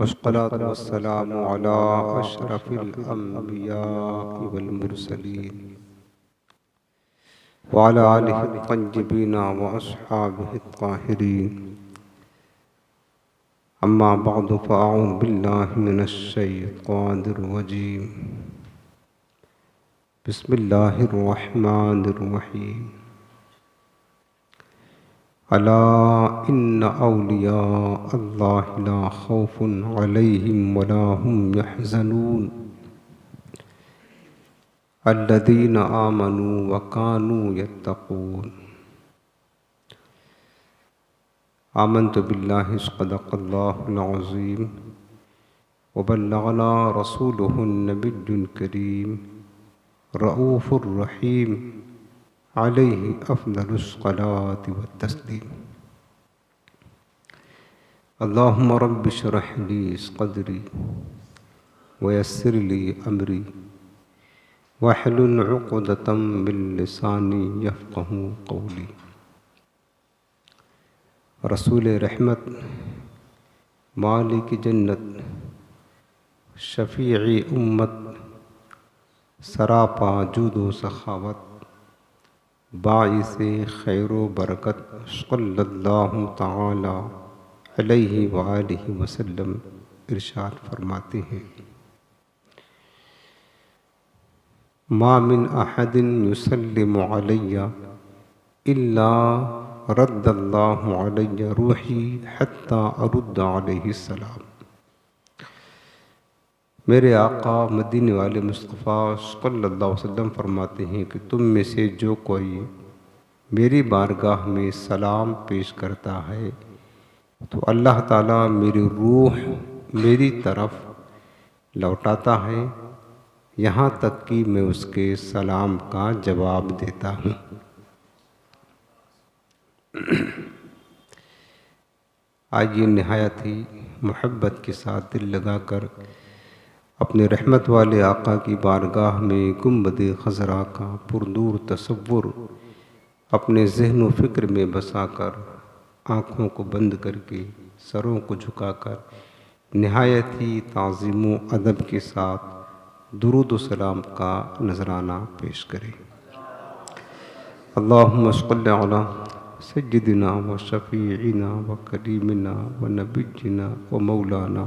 والصلاة والسلام على أشرف الأنبياء والمرسلين وعلى آله الطيبين وأصحابه الطاهرين. أما بعد فأعوذ بالله من الشيطان الرجيم. بسم الله الرحمن الرحيم. ألا إن أولياء الله لا خوف عليهم ولا هم يحزنون الذين آمنوا وكانوا يتقون. آمنت بالله صدق الله العظيم وبلغنا رسوله النبي الكريم رؤوف الرحيم عليه أفضل الصلاة والتسليم. اللهم رب اشرح لي صدري ويسر لي أمري واحلل عقدة من لساني يفقه قولي. رسول رحمت، مالک جنت، شفیع امت، سراپا جود و سخاوت، باعث خیر و برکت، صلی اللہ تعالی علیہ وآلہ وسلم ارشاد فرماتے ہیں: ما من احد یسلم علی الا رد اللہ علی روحی حتی ارد علیہ السلام. میرے آقا مدینے والے مصطفیٰ صلی اللہ علیہ وسلم فرماتے ہیں کہ تم میں سے جو کوئی میری بارگاہ میں سلام پیش کرتا ہے تو اللہ تعالیٰ میری روح میری طرف لوٹاتا ہے، یہاں تک کہ میں اس کے سلام کا جواب دیتا ہوں. آئیے نہایت ہی محبت کے ساتھ دل لگا کر اپنے رحمت والے آقا کی بارگاہ میں گنبد خضرا کا پردور تصور اپنے ذہن و فکر میں بسا کر، آنکھوں کو بند کر کے، سروں کو جھکا کر نہایت ہی تعظیم و ادب کے ساتھ درود و سلام کا نذرانہ پیش کریں. اللہم صلی علی سیدنا و شفیعنا و کریمنا و نبینا و مولانا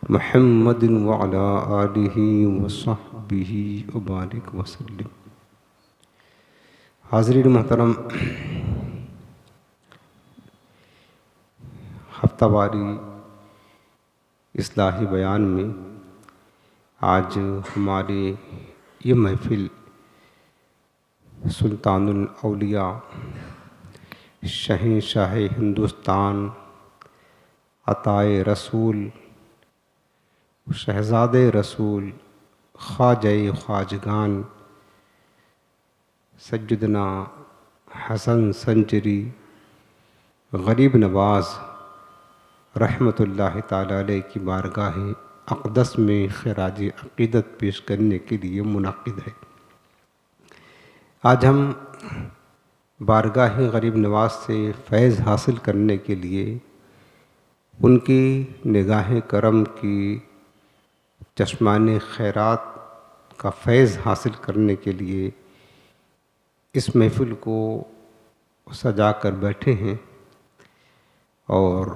محمد وعلی آلہ و صحبہ وبارک وسلم. حاضرین محترم، ہفتہ واری اصلاحی بیان میں آج ہماری یہ محفل سلطان الاولیاء، شہنشاہ ہندوستان، عطائے رسول، شہزاد رسول، خواجہ خواجگان سیدنا حسن سنجری غریب نواز رحمۃ اللہ تعالی علیہ کی بارگاہ اقدس میں خراج عقیدت پیش کرنے کے لیے منعقد ہے. آج ہم بارگاہ غریب نواز سے فیض حاصل کرنے کے لیے، ان کی نگاہ کرم کی چشمان خیرات کا فیض حاصل کرنے کے لیے اس محفل کو سجا کر بیٹھے ہیں. اور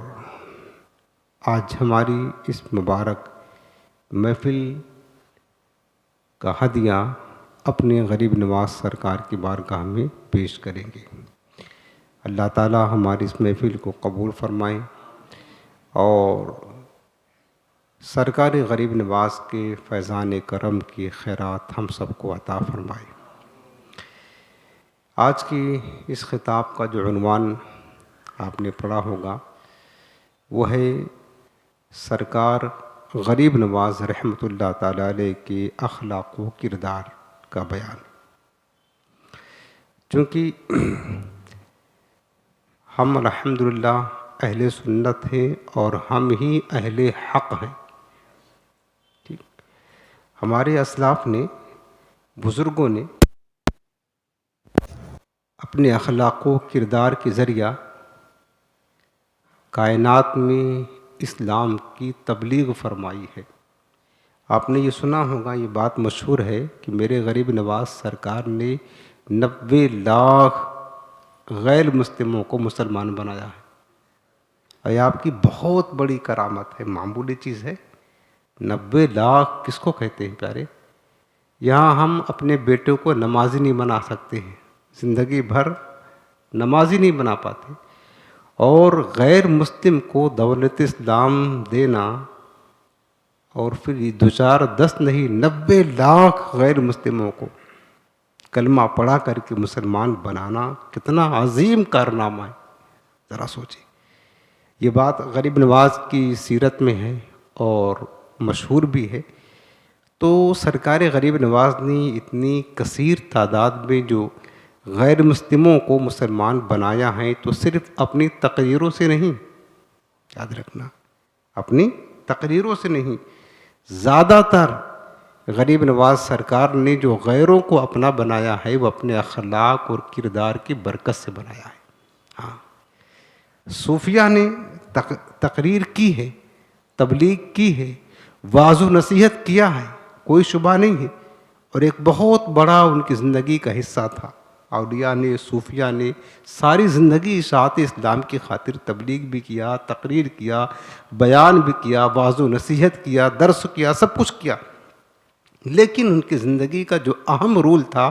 آج ہماری اس مبارک محفل کا ہدیہ اپنے غریب نواز سرکار کی بارگاہ میں پیش کریں گے. اللہ تعالی ہماری اس محفل کو قبول فرمائیں اور سرکار غریب نواز کے فیضان کرم کی خیرات ہم سب کو عطا فرمائے. آج کی اس خطاب کا جو عنوان آپ نے پڑھا ہوگا وہ ہے سرکار غریب نواز رحمۃ اللہ تعالی علیہ کے اخلاق و کردار کا بیان. چونکہ ہم الحمدللہ اہل سنت ہیں اور ہم ہی اہل حق ہیں. ٹھیک، ہمارے اسلاف نے، بزرگوں نے اپنے اخلاق و کردار کے ذریعہ کائنات میں اسلام کی تبلیغ فرمائی ہے۔ آپ نے یہ سنا ہوگا، یہ بات مشہور ہے کہ میرے غریب نواز سرکار نے 90 لاکھ غیر مسلموں کو مسلمان بنایا ہے۔ اور یہ آپ کی بہت بڑی کرامت ہے، معمولی چیز ہے۔ 90 لاکھ کس کو کہتے ہیں پیارے؟ یہاں ہم اپنے بیٹوں کو نمازی نہیں بنا سکتے ہیں، زندگی بھر نمازی نہیں بنا پاتے، اور غیر مسلم کو دولت اسلام دینا، اور پھر یہ 2-4-10 نہیں 90 لاکھ غیر مسلموں کو کلمہ پڑھا کر کے مسلمان بنانا کتنا عظیم کارنامہ ہے، ذرا سوچیں۔ یہ بات غریب نواز کی سیرت میں ہے اور مشہور بھی ہے۔ تو سرکار غریب نواز نے اتنی کثیر تعداد میں جو غیر مسلموں کو مسلمان بنایا ہے، تو صرف اپنی تقریروں سے نہیں، یاد رکھنا، اپنی تقریروں سے نہیں، زیادہ تر غریب نواز سرکار نے جو غیروں کو اپنا بنایا ہے وہ اپنے اخلاق اور کردار کی برکت سے بنایا ہے۔ ہاں، صوفیہ نے تقریر کی ہے، تبلیغ کی ہے، واعظ و نصیحت کیا ہے، کوئی شبہ نہیں ہے، اور ایک بہت بڑا ان کی زندگی کا حصہ تھا۔ اولیاء نے، صوفیہ نے ساری زندگی اشاعت اسلام کی خاطر تبلیغ بھی کیا، تقریر کیا، بیان بھی کیا، واعظ و نصیحت کیا، درس کیا، سب کچھ کیا، لیکن ان کی زندگی کا جو اہم رول تھا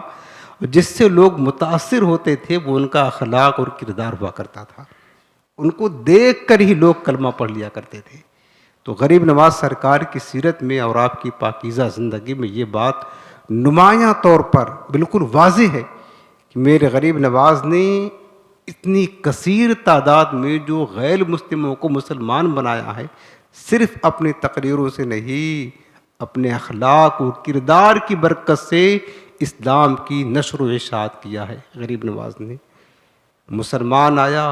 جس سے لوگ متاثر ہوتے تھے وہ ان کا اخلاق اور کردار ہوا کرتا تھا۔ ان کو دیکھ کر ہی لوگ کلمہ پڑھ لیا کرتے تھے۔ تو غریب نواز سرکار کی سیرت میں اور آپ کی پاکیزہ زندگی میں یہ بات نمایاں طور پر بالکل واضح ہے کہ میرے غریب نواز نے اتنی کثیر تعداد میں جو غیر مسلموں کو مسلمان بنایا ہے، صرف اپنی تقریروں سے نہیں، اپنے اخلاق اور کردار کی برکت سے اسلام کی نشر و اشاعت کیا ہے۔ غریب نواز نے مسلمان آیا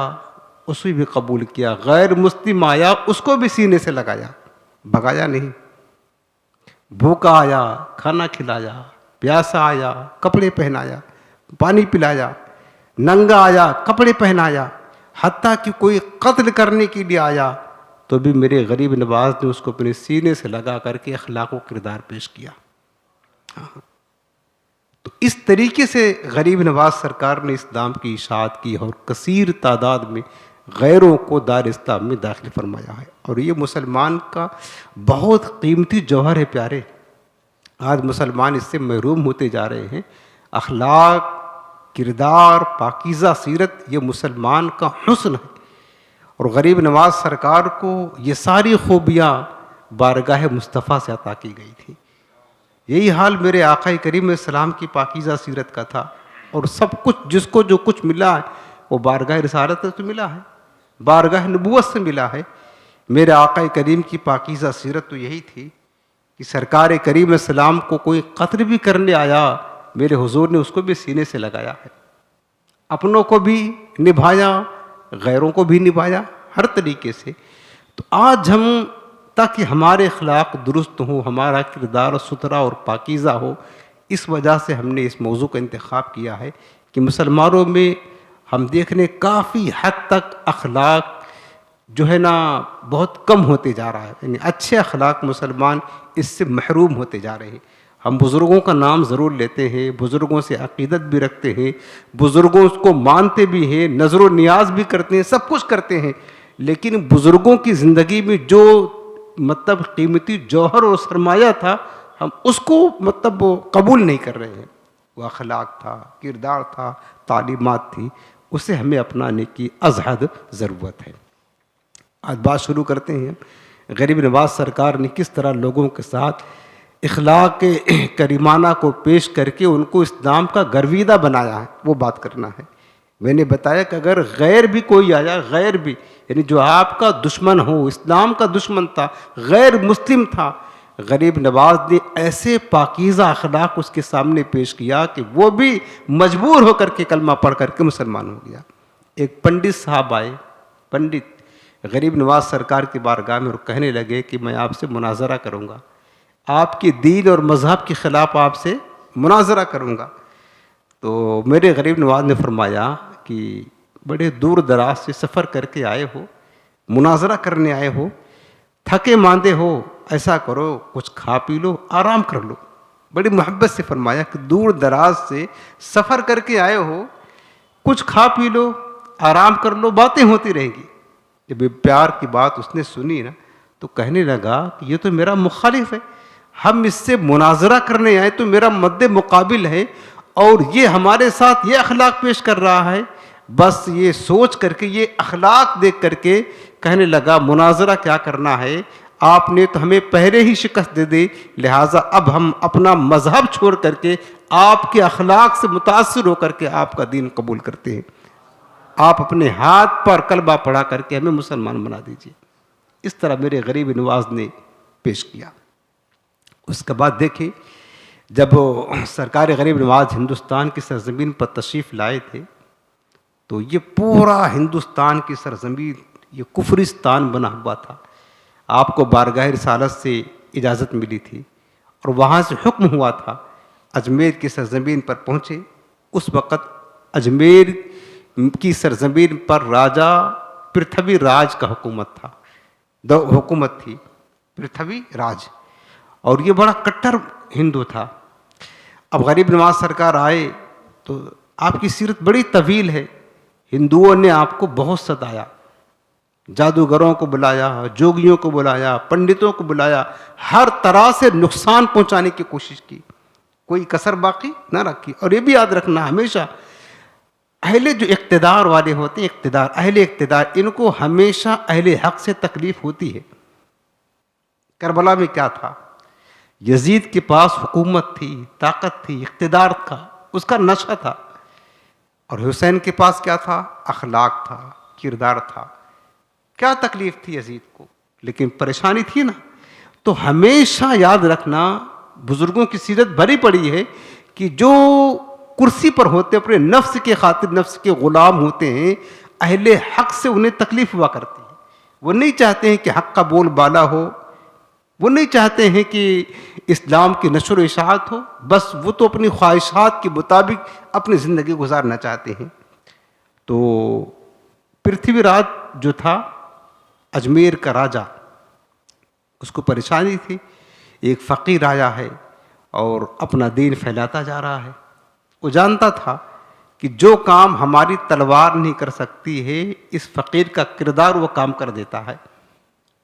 اسے بھی قبول کیا، غیر مسلم آیا اس کو بھی سینے سے لگایا، بھگایا نہیں۔ بھوکا آیا کھانا کھلایا، پیاسا آیا کپڑے پہنایا، پانی پلایا، ننگا آیا کپڑے پہنایا، حتیٰ کہ کوئی قتل کرنے کے لیے آیا تو بھی میرے غریب نواز نے اس کو اپنے سینے سے لگا کر کے اخلاق و کردار پیش کیا۔ تو اس طریقے سے غریب نواز سرکار نے اسلام کی اشاعت کی اور کثیر تعداد میں غیروں کو دار اسلام میں داخل فرمایا ہے، اور یہ مسلمان کا بہت قیمتی جوہر ہے پیارے۔ آج مسلمان اس سے محروم ہوتے جا رہے ہیں۔ اخلاق، کردار، پاکیزہ سیرت یہ مسلمان کا حسن ہے، اور غریب نواز سرکار کو یہ ساری خوبیاں بارگاہ مصطفیٰ سے عطا کی گئی تھی۔ یہی حال میرے آقا کریم علیہ السلام کی پاکیزہ سیرت کا تھا، اور سب کچھ جس کو جو کچھ ملا ہے وہ بارگاہ رسالت سے ملا ہے، بارگاہ نبوت سے ملا ہے۔ میرے آقا کریم کی پاکیزہ سیرت تو یہی تھی کہ سرکار کریم علیہ السلام کو کوئی قتل بھی کرنے آیا، میرے حضور نے اس کو بھی سینے سے لگایا ہے، اپنوں کو بھی نبھایا، غیروں کو بھی نبھایا، ہر طریقے سے۔ تو آج ہم تاکہ ہمارے اخلاق درست ہوں، ہمارا کردار ستھرا اور پاکیزہ ہو، اس وجہ سے ہم نے اس موضوع کا انتخاب کیا ہے کہ مسلمانوں میں ہم دیکھنے کافی حد تک اخلاق جو ہے نا بہت کم ہوتے جا رہا ہے، یعنی اچھے اخلاق مسلمان اس سے محروم ہوتے جا رہے ہیں۔ ہم بزرگوں کا نام ضرور لیتے ہیں، بزرگوں سے عقیدت بھی رکھتے ہیں، بزرگوں کو مانتے بھی ہیں، نظر و نیاز بھی کرتے ہیں، سب کچھ کرتے ہیں، لیکن بزرگوں کی زندگی میں جو مطلب قیمتی جوہر اور سرمایہ تھا ہم اس کو مطلب قبول نہیں کر رہے ہیں۔ وہ اخلاق تھا، کردار تھا، تعلیمات تھی، اسے ہمیں اپنانے کی از حد ضرورت ہے۔ آج بات شروع کرتے ہیں۔ غریب نواز سرکار نے کس طرح لوگوں کے ساتھ اخلاق کریمانہ کو پیش کر کے ان کو اسلام کا گرویدہ بنایا ہے، وہ بات کرنا ہے۔ میں نے بتایا کہ اگر غیر بھی کوئی آیا، غیر بھی یعنی جو آپ کا دشمن ہو، اسلام کا دشمن تھا، غیر مسلم تھا، غریب نواز نے ایسے پاکیزہ اخلاق اس کے سامنے پیش کیا کہ وہ بھی مجبور ہو کر کے کلمہ پڑھ کر کے مسلمان ہو گیا۔ ایک پنڈت صاحب آئے، پنڈت غریب نواز سرکار کی بارگاہ میں، اور کہنے لگے کہ میں آپ سے مناظرہ کروں گا، آپ کے دین اور مذہب کے خلاف آپ سے مناظرہ کروں گا۔ تو میرے غریب نواز نے فرمایا کہ بڑے دور دراز سے سفر کر کے آئے ہو، مناظرہ کرنے آئے ہو، تھکے ماندے ہو ایسا کرو کچھ کھا پی لو آرام کر لو. بڑی محبت سے فرمایا کہ دور دراز سے سفر کر کے آئے ہو, کچھ کھا پی لو آرام کر لو, باتیں ہوتی رہیں گی. جب یہ پیار کی بات اس نے سنی نا تو کہنے لگا کہ یہ تو میرا مخالف ہے, ہم اس سے مناظرہ کرنے آئے تو میرا مد مقابل ہے اور یہ ہمارے ساتھ یہ اخلاق پیش کر رہا ہے. بس یہ سوچ کر کے, یہ اخلاق دیکھ کر کے کہنے لگا مناظرہ کیا کرنا ہے, آپ نے تو ہمیں پہلے ہی شکست دے دی, لہٰذا اب ہم اپنا مذہب چھوڑ کر کے آپ کے اخلاق سے متاثر ہو کر کے آپ کا دین قبول کرتے ہیں. آپ اپنے ہاتھ پر کلمہ پڑھا کر کے ہمیں مسلمان بنا دیجیے. اس طرح میرے غریب نواز نے پیش کیا. اس کے بعد دیکھیں جب سرکار غریب نواز ہندوستان کی سرزمین پر تشریف لائے تھے تو یہ پورا ہندوستان کی سرزمین یہ کفرستان بنا ہوا تھا. آپ کو بارگاہ رسالت سے اجازت ملی تھی اور وہاں سے حکم ہوا تھا اجمیر کی سرزمین پر پہنچے. اس وقت اجمیر کی سرزمین پر راجہ پرتھوی راج کا حکومت تھا, حکومت تھی پرتھوی راج, اور یہ بڑا کٹر ہندو تھا. اب غریب نواز سرکار آئے تو آپ کی سیرت بڑی طویل ہے. ہندوؤں نے آپ کو بہت ستایا, جادوگروں کو بلایا, جوگیوں کو بلایا, پنڈتوں کو بلایا, ہر طرح سے نقصان پہنچانے کی کوشش کی, کوئی کسر باقی نہ رکھی. اور یہ بھی یاد رکھنا ہمیشہ اہل جو اقتدار والے ہوتے ہیں, اہل اقتدار, ان کو ہمیشہ اہل حق سے تکلیف ہوتی ہے. کربلا میں کیا تھا, یزید کے پاس حکومت تھی, طاقت تھی, اقتدار تھا, اس کا نشہ تھا, اور حسین کے پاس کیا تھا, اخلاق تھا, کردار تھا. کیا تکلیف تھی یزید کو, لیکن پریشانی تھی نا. تو ہمیشہ یاد رکھنا بزرگوں کی سیرت بھری پڑی ہے کہ جو کرسی پر ہوتے اپنے نفس کے خاطر نفس کے غلام ہوتے ہیں, اہل حق سے انہیں تکلیف ہوا کرتی ہے. وہ نہیں چاہتے ہیں کہ حق کا بول بالا ہو, وہ نہیں چاہتے ہیں کہ اسلام کی نشر و اشاعت ہو, بس وہ تو اپنی خواہشات کے مطابق اپنی زندگی گزارنا چاہتے ہیں. تو پرتھوی راج جو تھا اجمیر کا راجہ, اس کو پریشانی تھی. ایک فقیر آیا ہے اور اپنا دین پھیلاتا جا رہا ہے. وہ جانتا تھا کہ جو کام ہماری تلوار نہیں کر سکتی ہے, اس فقیر کا کردار وہ کام کر دیتا ہے.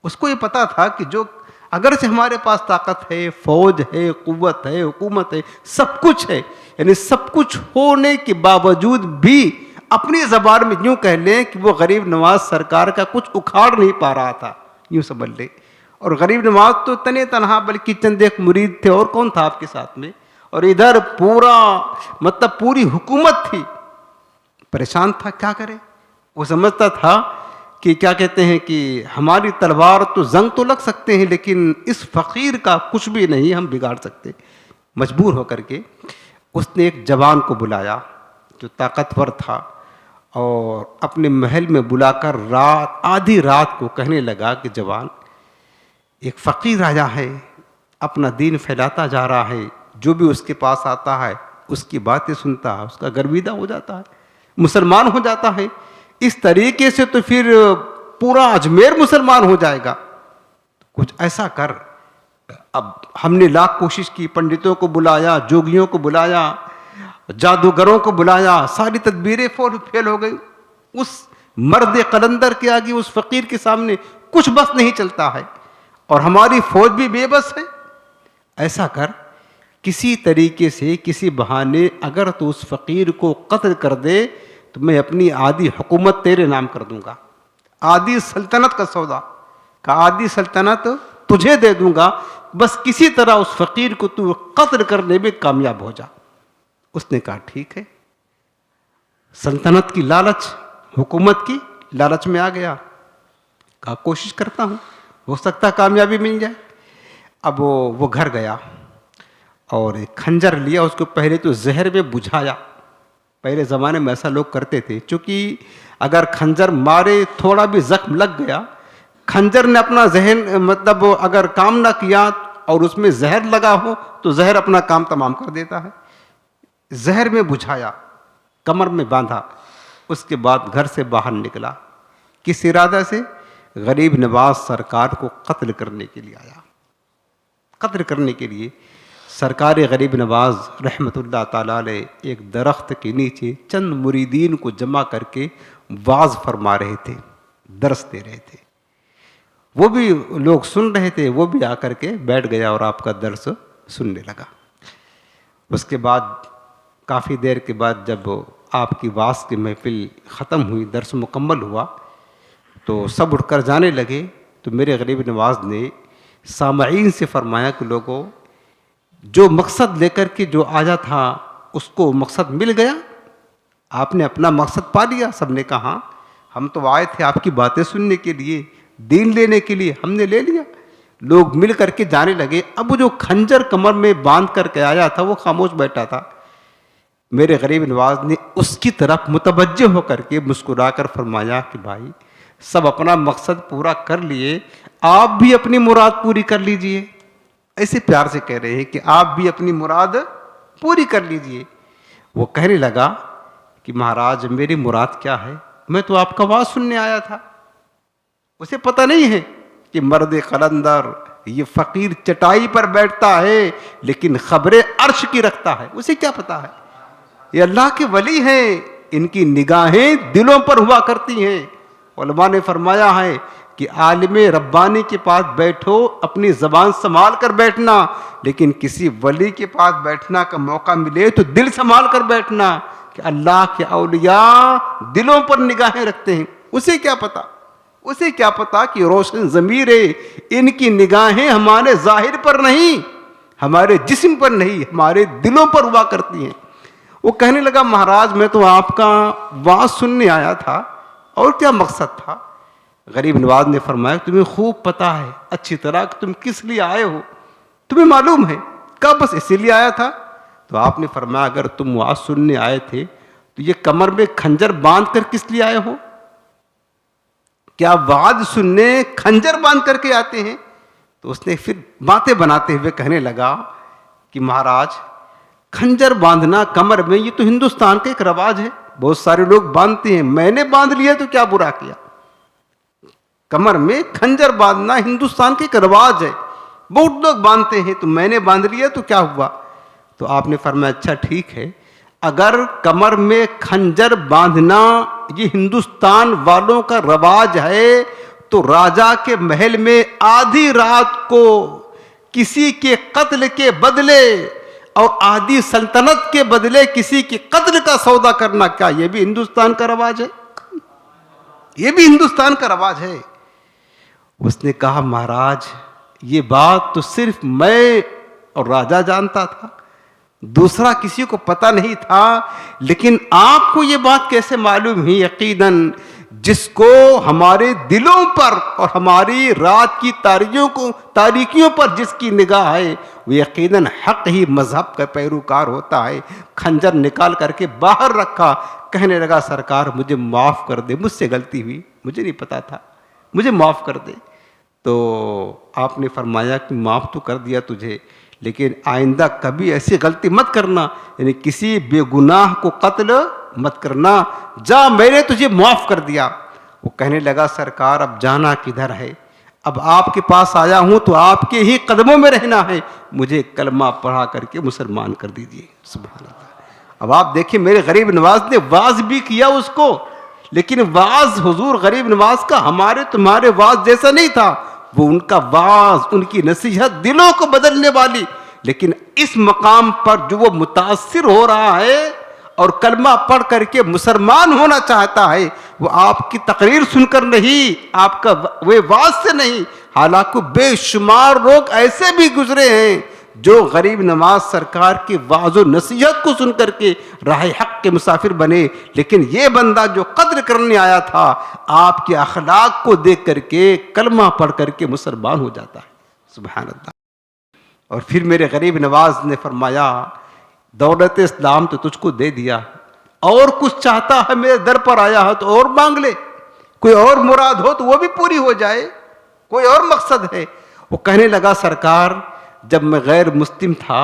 اس کو یہ پتا تھا کہ جو اگرچہ ہمارے پاس طاقت ہے, فوج ہے, قوت ہے, حکومت ہے, سب کچھ ہے, یعنی سب کچھ ہونے کے باوجود بھی اپنی زبان میں یوں کہہ لیں کہ وہ غریب نواز سرکار کا کچھ اکھاڑ نہیں پا رہا تھا, یوں سمجھ لیں. اور غریب نواز تو تنے تنہا بلکہ چند ایک مرید تھے, اور کون تھا آپ کے ساتھ میں, اور ادھر پورا مطلب پوری حکومت تھی. پریشان تھا, کیا کرے. وہ سمجھتا تھا کہ کیا کہتے ہیں کہ ہماری تلوار تو زنگ تو لگ سکتے ہیں, لیکن اس فقیر کا کچھ بھی نہیں ہم بگاڑ سکتے. مجبور ہو کر کے اس نے ایک جوان کو بلایا جو طاقتور تھا, اور اپنے محل میں بلا کر آدھی رات کو کہنے لگا کہ جوان, ایک فقیر آیا ہے, اپنا دین پھیلاتا جا رہا ہے, جو بھی اس کے پاس آتا ہے اس کی باتیں سنتا ہے, اس کا گرویدہ ہو جاتا ہے, مسلمان ہو جاتا ہے. اس طریقے سے تو پھر پورا اجمیر مسلمان ہو جائے گا. کچھ ایسا کر. اب ہم نے لاکھ کوشش کی, پنڈتوں کو بلایا, جوگیوں کو بلایا, جادوگروں کو بلایا, ساری تدبیریں فیل ہو گئی. اس مرد قلندر کے آگے, اس فقیر کے سامنے کچھ بس نہیں چلتا ہے, اور ہماری فوج بھی بے بس ہے. ایسا کر, کسی طریقے سے کسی بہانے اگر تو اس فقیر کو قتل کر دے تو میں اپنی آدھی حکومت تیرے نام کر دوں گا, آدھی سلطنت کا سودا کا آدھی سلطنت تجھے دے دوں گا, بس کسی طرح اس فقیر کو تو قتل کرنے میں کامیاب ہو جا. اس نے کہا ٹھیک ہے. سلطنت کی لالچ, حکومت کی لالچ میں آ گیا, کہا کوشش کرتا ہوں, ہو سکتا کامیابی مل جائے. اب وہ گھر گیا اور ایک کھنجر لیا, اس کو پہلے تو زہر میں بجھایا. پہلے زمانے میں ایسا لوگ کرتے تھے, چونکہ اگر کھنجر مارے تھوڑا بھی زخم لگ گیا, کھنجر نے اپنا ذہن مطلب اگر کام نہ کیا اور اس میں زہر لگا ہو تو زہر اپنا کام تمام کر دیتا ہے. زہر میں بجھایا, کمر میں باندھا, اس کے بعد گھر سے باہر نکلا. کس ارادہ سے؟ غریب نواز سرکار کو قتل کرنے کے لیے آیا. قتل کرنے کے لیے سرکار غریب نواز رحمۃ اللہ تعالیٰ علیہ ایک درخت کے نیچے چند مریدین کو جمع کر کے واعظ فرما رہے تھے، درس دے رہے تھے. وہ بھی لوگ سن رہے تھے، وہ بھی آ کر کے بیٹھ گیا اور آپ کا درس سننے لگا. اس کے بعد کافی دیر کے بعد جب آپ کی واعظ کی محفل ختم ہوئی، درس مکمل ہوا، تو سب اٹھ کر جانے لگے. تو میرے غریب نواز نے سامعین سے فرمایا کہ لوگوں، جو مقصد لے کر کے جو آیا تھا اس کو مقصد مل گیا، آپ نے اپنا مقصد پا لیا؟ سب نے کہا ہم تو آئے تھے آپ کی باتیں سننے کے لیے، دین لینے کے لیے، ہم نے لے لیا. لوگ مل کر کے جانے لگے. اب وہ جو کھنجر کمر میں باندھ کر کے آیا تھا وہ خاموش بیٹھا تھا. میرے غریب نواز نے اس کی طرف متوجہ ہو کر کے مسکرا کر فرمایا کہ بھائی سب اپنا مقصد پورا کر لیے، آپ بھی اپنی مراد پوری کر لیجئے. ایسے پیار سے کہہ رہے ہیں کہ آپ بھی اپنی مراد پوری کر لیجئے. وہ کہنے لگا کہ مہاراج میری مراد کیا ہے؟ میں تو آپ کا واعظ سننے آیا تھا. اسے پتہ نہیں ہے کہ مرد قلندر یہ فقیر چٹائی پر بیٹھتا ہے لیکن خبریں عرش کی رکھتا ہے. اسے کیا پتا ہے؟ یہ اللہ کے ولی ہیں، ان کی نگاہیں دلوں پر ہوا کرتی ہیں. علماء نے فرمایا ہے کہ عالم ربانی کے پاس بیٹھو اپنی زبان سنبھال کر بیٹھنا، لیکن کسی ولی کے پاس بیٹھنا کا موقع ملے تو دل سنبھال کر بیٹھنا کہ اللہ کے اولیاء دلوں پر نگاہیں رکھتے ہیں. اسے کیا پتا؟ اسے کیا پتا کہ روشن ضمیر ہے، ان کی نگاہیں ہمارے ظاہر پر نہیں، ہمارے جسم پر نہیں، ہمارے دلوں پر ہوا کرتی ہیں. وہ کہنے لگا مہاراج میں تو آپ کا واعظ سننے آیا تھا، اور کیا مقصد تھا؟ غریب نواز نے فرمایا تمہیں خوب پتا ہے اچھی طرح کہ تم کس لیے آئے ہو، تمہیں معلوم ہے. کہا بس اسی لیے آیا تھا. تو آپ نے فرمایا اگر تم واعظ سننے آئے تھے تو یہ کمر میں کھنجر باندھ کر کس لیے آئے ہو؟ کیا واعظ سننے کھنجر باندھ کر کے آتے ہیں؟ تو اس نے پھر باتیں بناتے ہوئے کہنے لگا کہ مہاراج کھنجر باندھنا کمر میں یہ تو ہندوستان کا ایک رواج ہے، بہت سارے لوگ باندھتے ہیں، میں نے باندھ لیا تو کیا برا کیا؟ کمر میں کھنجر باندھنا ہندوستان کا ایک رواج ہے، بہت لوگ باندھتے ہیں، تو میں نے باندھ لیا تو کیا ہوا؟ تو آپ نے فرمایا اچھا ٹھیک ہے، اگر کمر میں کھنجر باندھنا یہ ہندوستان والوں کا رواج ہے تو راجا کے محل میں آدھی رات کو کسی کے قتل کے بدلے اور آدھی سلطنت کے بدلے کسی کے قتل کا سودا کرنا، کیا یہ بھی ہندوستان کا رواج ہے؟ یہ بھی ہندوستان کا رواج ہے. اس نے کہا مہاراج یہ بات تو صرف میں اور راجا جانتا تھا، دوسرا کسی کو پتہ نہیں تھا، لیکن آپ کو یہ بات کیسے معلوم ہوئی؟ یقیناً جس کو ہمارے دلوں پر اور ہماری رات کی تاریکیوں پر جس کی نگاہ ہے وہ یقیناً حق ہی مذہب کا پیروکار ہوتا ہے. کھنجر نکال کر کے باہر رکھا، کہنے لگا سرکار مجھے معاف کر دے، مجھ سے غلطی ہوئی، مجھے نہیں پتا تھا، مجھے معاف کر دے. تو آپ نے فرمایا کہ معاف تو کر دیا تجھے، لیکن آئندہ کبھی ایسی غلطی مت کرنا، یعنی کسی بے گناہ کو قتل مت کرنا، جا میں نے تجھے معاف کر دیا. وہ کہنے لگا سرکار اب جانا کدھر ہے؟ اب آپ کے پاس آیا ہوں تو آپ کے ہی قدموں میں رہنا ہے، مجھے کلمہ پڑھا کر کے مسلمان کر دیجیے. سبحان اللہ. اب آپ دیکھیں میرے غریب نواز نے واعظ بھی کیا اس کو، لیکن واعظ حضور غریب نواز کا ہمارے تمہارے واعظ جیسا نہیں تھا. وہ ان کا واعظ، ان کی نصیحت دلوں کو بدلنے والی، لیکن اس مقام پر جو وہ متاثر ہو رہا ہے اور کلمہ پڑھ کر کے مسلمان ہونا چاہتا ہے، وہ آپ کی تقریر سن کر نہیں، آپ کا وہ واعظ سے نہیں. حالانکہ بے شمار لوگ ایسے بھی گزرے ہیں جو غریب نواز سرکار کی واعظ و نصیحت کو سن کر کے راہ حق کے مسافر بنے، لیکن یہ بندہ جو قتل کرنے آیا تھا آپ کے اخلاق کو دیکھ کر کے کلمہ پڑھ کر کے مسلمان ہو جاتا ہے. سبحان اللہ. اور پھر میرے غریب نواز نے فرمایا دولت اسلام تو تجھ کو دے دیا، اور کچھ چاہتا ہے میرے در پر آیا ہے تو اور مانگ لے، کوئی اور مراد ہو تو وہ بھی پوری ہو جائے، کوئی اور مقصد ہے. وہ کہنے لگا سرکار جب میں غیر مسلم تھا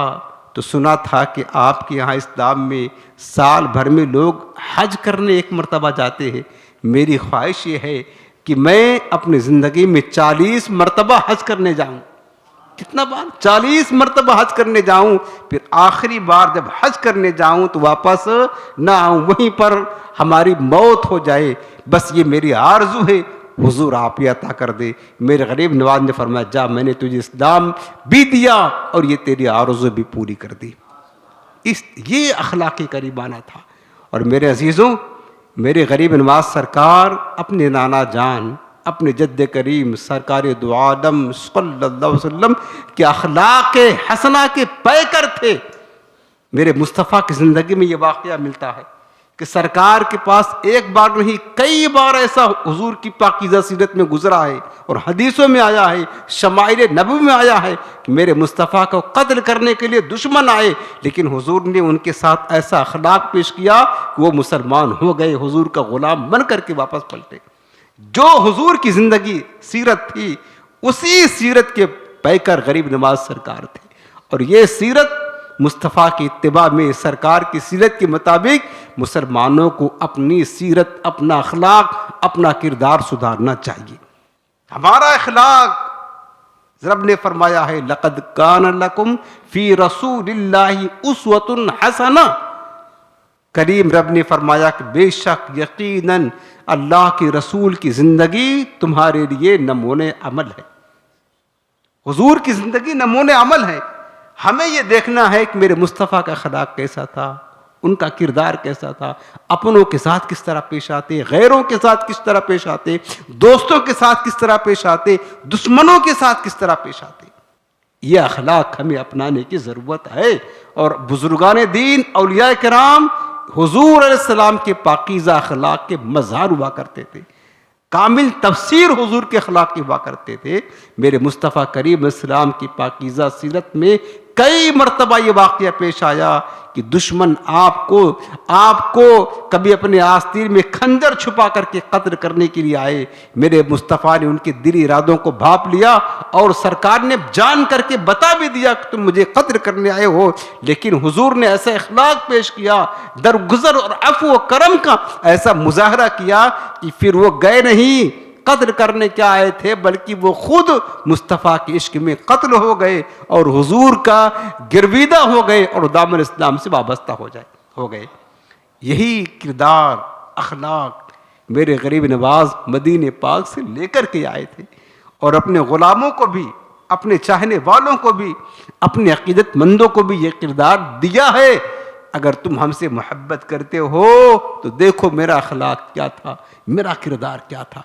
تو سنا تھا کہ آپ کے یہاں اسلام میں سال بھر میں لوگ حج کرنے ایک مرتبہ جاتے ہیں. میری خواہش یہ ہے کہ میں اپنی زندگی میں 40 مرتبہ حج کرنے جاؤں. کتنا بار؟ 40 مرتبہ حج کرنے جاؤں. پھر آخری بار جب حج کرنے جاؤں تو واپس نہ آؤں, وہیں پر ہماری موت ہو جائے. بس یہ میری آرزو ہے, حضور آپ یہ عطا کر دے. میرے غریب نواز نے فرمایا جا, میں نے تجھے اسلام بھی دیا اور یہ تیری آرزو بھی پوری کر دی. یہ اخلاقی قریبانہ تھا. اور میرے عزیزوں, میرے غریب نواز سرکار اپنے نانا جان, اپنے جد کریم سرکار دو عالم صلی اللہ علیہ وسلم کے اخلاق حسنہ کے پیکر تھے. میرے مصطفیٰ کی زندگی میں یہ واقعہ ملتا ہے کہ سرکار کے پاس ایک بار نہیں کئی بار ایسا حضور کی پاکیزہ سیرت میں گزرا ہے اور حدیثوں میں آیا ہے, شمائل نبوی میں آیا ہے کہ میرے مصطفیٰ کو قتل کرنے کے لیے دشمن آئے, لیکن حضور نے ان کے ساتھ ایسا اخلاق پیش کیا کہ وہ مسلمان ہو گئے, حضور کا غلام بن کر کے واپس پلٹے. جو حضور کی زندگی سیرت تھی اسی سیرت کے پیکر غریب نواز سرکار تھے. اور یہ سیرت مصطفیٰ کی اتباع میں, سرکار کی سیرت کے مطابق مسلمانوں کو اپنی سیرت, اپنا اخلاق, اپنا کردار سدھارنا چاہیے. ہمارا اخلاق رب نے فرمایا ہے لقد کان لکم فی رسول اللہ اسوۃ حسنہ. کریم رب نے فرمایا کہ بے شک یقیناً اللہ کے رسول کی زندگی تمہارے لیے نمونِ عمل ہے. حضور کی زندگی نمونِ عمل ہے. ہمیں یہ دیکھنا ہے کہ میرے مصطفیٰ کا اخلاق کیسا تھا, ان کا کردار کیسا تھا, اپنوں کے ساتھ کس طرح پیش آتے, غیروں کے ساتھ کس طرح پیش آتے, دوستوں کے ساتھ کس طرح پیش آتے, دشمنوں کے ساتھ کس طرح پیش آتے. یہ اخلاق ہمیں اپنانے کی ضرورت ہے. اور بزرگان دین اولیاء کرام حضور علیہ السلام کے پاکیزہ اخلاق کے مظہر ہوا کرتے تھے, کامل تفسیر حضور کے اخلاق کی ہوا کرتے تھے. میرے مصطفیٰ کریم اسلام کی پاکیزہ سیرت میں کئی مرتبہ یہ واقعہ پیش آیا کہ دشمن آپ کو کبھی اپنے آستین میں خنجر چھپا کر کے قتل کرنے کے لیے آئے. میرے مصطفیٰ نے ان کے دلی ارادوں کو بھانپ لیا اور سرکار نے جان کر کے بتا بھی دیا کہ تم مجھے قتل کرنے آئے ہو, لیکن حضور نے ایسا اخلاق پیش کیا, درگزر اور عفو و کرم کا ایسا مظاہرہ کیا کہ پھر وہ گئے نہیں قتل کرنے کیا آئے تھے, بلکہ وہ خود مصطفیٰ کے عشق میں قتل ہو گئے اور حضور کا گرویدہ ہو گئے اور دامن اسلام سے وابستہ ہو گئے. یہی کردار اخلاق میرے غریب نواز مدینہ پاک سے لے کر کے آئے تھے, اور اپنے غلاموں کو بھی, اپنے چاہنے والوں کو بھی, اپنے عقیدت مندوں کو بھی یہ کردار دیا ہے. اگر تم ہم سے محبت کرتے ہو تو دیکھو میرا اخلاق کیا تھا, میرا کردار کیا تھا.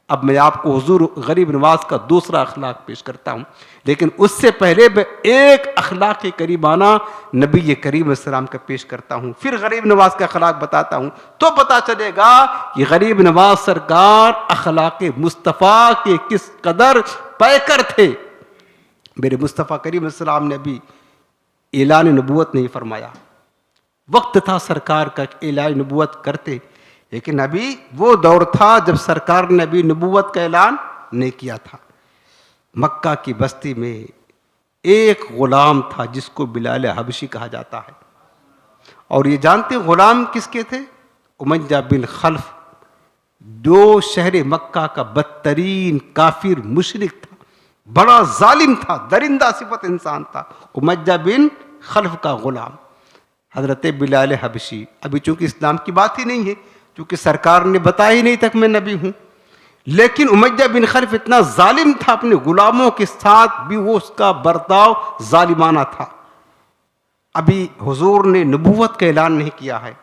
اب میں آپ کو حضور غریب نواز کا دوسرا اخلاق پیش کرتا ہوں, لیکن اس سے پہلے میں ایک اخلاق قریبانہ نبی کریم علیہ السلام کا پیش کرتا ہوں, پھر غریب نواز کا اخلاق بتاتا ہوں, تو پتہ چلے گا کہ غریب نواز سرکار اخلاق مصطفیٰ کے کس قدر پیکر تھے. میرے مصطفیٰ کریم علیہ السلام نے بھی اعلان نبوت نہیں فرمایا, وقت تھا سرکار کا اعلان نبوت کرتے, لیکن ابھی وہ دور تھا جب سرکار نے ابھی نبوت کا اعلان نہیں کیا تھا. مکہ کی بستی میں ایک غلام تھا جس کو بلال حبشی کہا جاتا ہے, اور یہ جانتے غلام کس کے تھے؟ امیہ بن خلف, جو شہر مکہ کا بدترین کافر مشرک تھا, بڑا ظالم تھا, درندہ صفت انسان تھا. امیہ بن خلف کا غلام حضرت بلال حبشی. ابھی چونکہ اسلام کی بات ہی نہیں ہے, چونکہ سرکار نے بتایا ہی نہیں تک میں نبی ہوں, لیکن امیہ بن خلف اتنا ظالم تھا, اپنے غلاموں کے ساتھ بھی وہ اس کا برتاؤ ظالمانہ تھا. ابھی حضور نے نبوت کا اعلان نہیں کیا ہے.